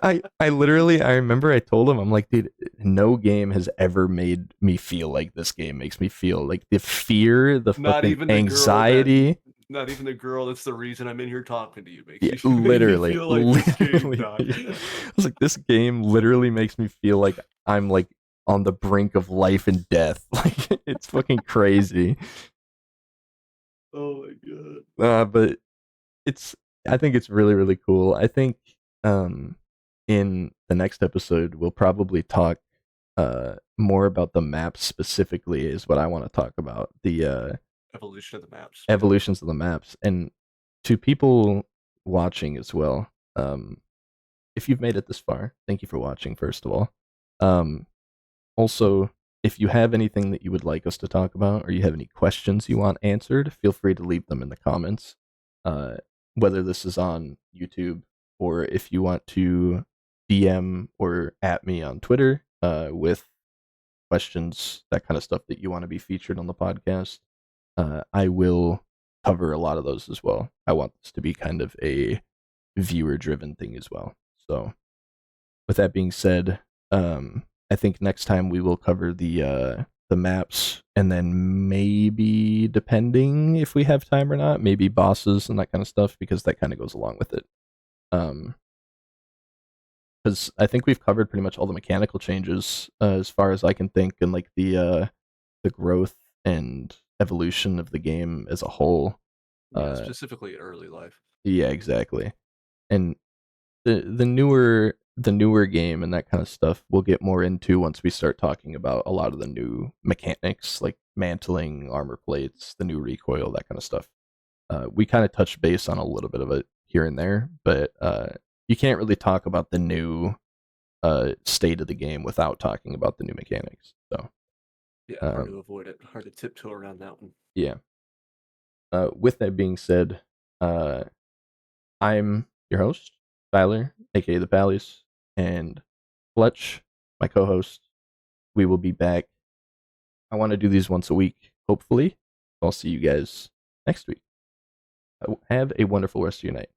Speaker 2: it.
Speaker 1: I literally, I remember I told him, I'm like, dude, no game has ever made me feel like this game makes me feel. Like, the fear, the
Speaker 2: Not
Speaker 1: fucking
Speaker 2: even the girl that
Speaker 1: anxiety.
Speaker 2: not even the girl that's the reason I'm in here talking to you makes
Speaker 1: Yeah,
Speaker 2: you make me
Speaker 1: literally,
Speaker 2: feel like this game,
Speaker 1: literally.
Speaker 2: Doc.
Speaker 1: I was like, this game literally makes me feel like I'm like on the brink of life and death. Like, it's fucking crazy.
Speaker 2: Oh my god.
Speaker 1: But it's, I think it's really, really cool. I think um in the next episode we'll probably talk more about the maps specifically, is what I want to talk about. The
Speaker 2: Evolution of the maps. Yeah.
Speaker 1: evolutions of the maps. And to people watching as well, if you've made it this far, thank you for watching, first of all. Um, Also, if you have anything that you would like us to talk about, or you have any questions you want answered, feel free to leave them in the comments. Uh, Whether this is on YouTube, or if you want to DM or at me on Twitter with questions, that kind of stuff that you want to be featured on the podcast, I will cover a lot of those as well. I want this to be kind of a viewer driven thing as well. So, with that being said, I think next time we will cover the maps, and then maybe, depending if we have time or not, maybe bosses and that kind of stuff, because that kind of goes along with it. Um, because I think we've covered pretty much all the mechanical changes, as far as I can think, and like the growth and evolution of the game as a whole.
Speaker 2: Yeah,
Speaker 1: Uh,
Speaker 2: specifically early life.
Speaker 1: yeah, exactly. And the newer game and that kind of stuff we'll get more into once we start talking about a lot of the new mechanics, like mantling, armor plates, the new recoil, that kind of stuff. We kind of touched base on a little bit of it here and there, but you can't really talk about the new state of the game without talking about the new mechanics. So
Speaker 2: Yeah, hard to
Speaker 1: um,
Speaker 2: avoid it. Hard to tiptoe around that one.
Speaker 1: yeah. with that being said, uh, I'm your host, Tyler, aka the Pallies, and Fletch, my co-host. We will be back. I want to do these once a week, hopefully. I'll see you guys next week. Have a wonderful rest of your night.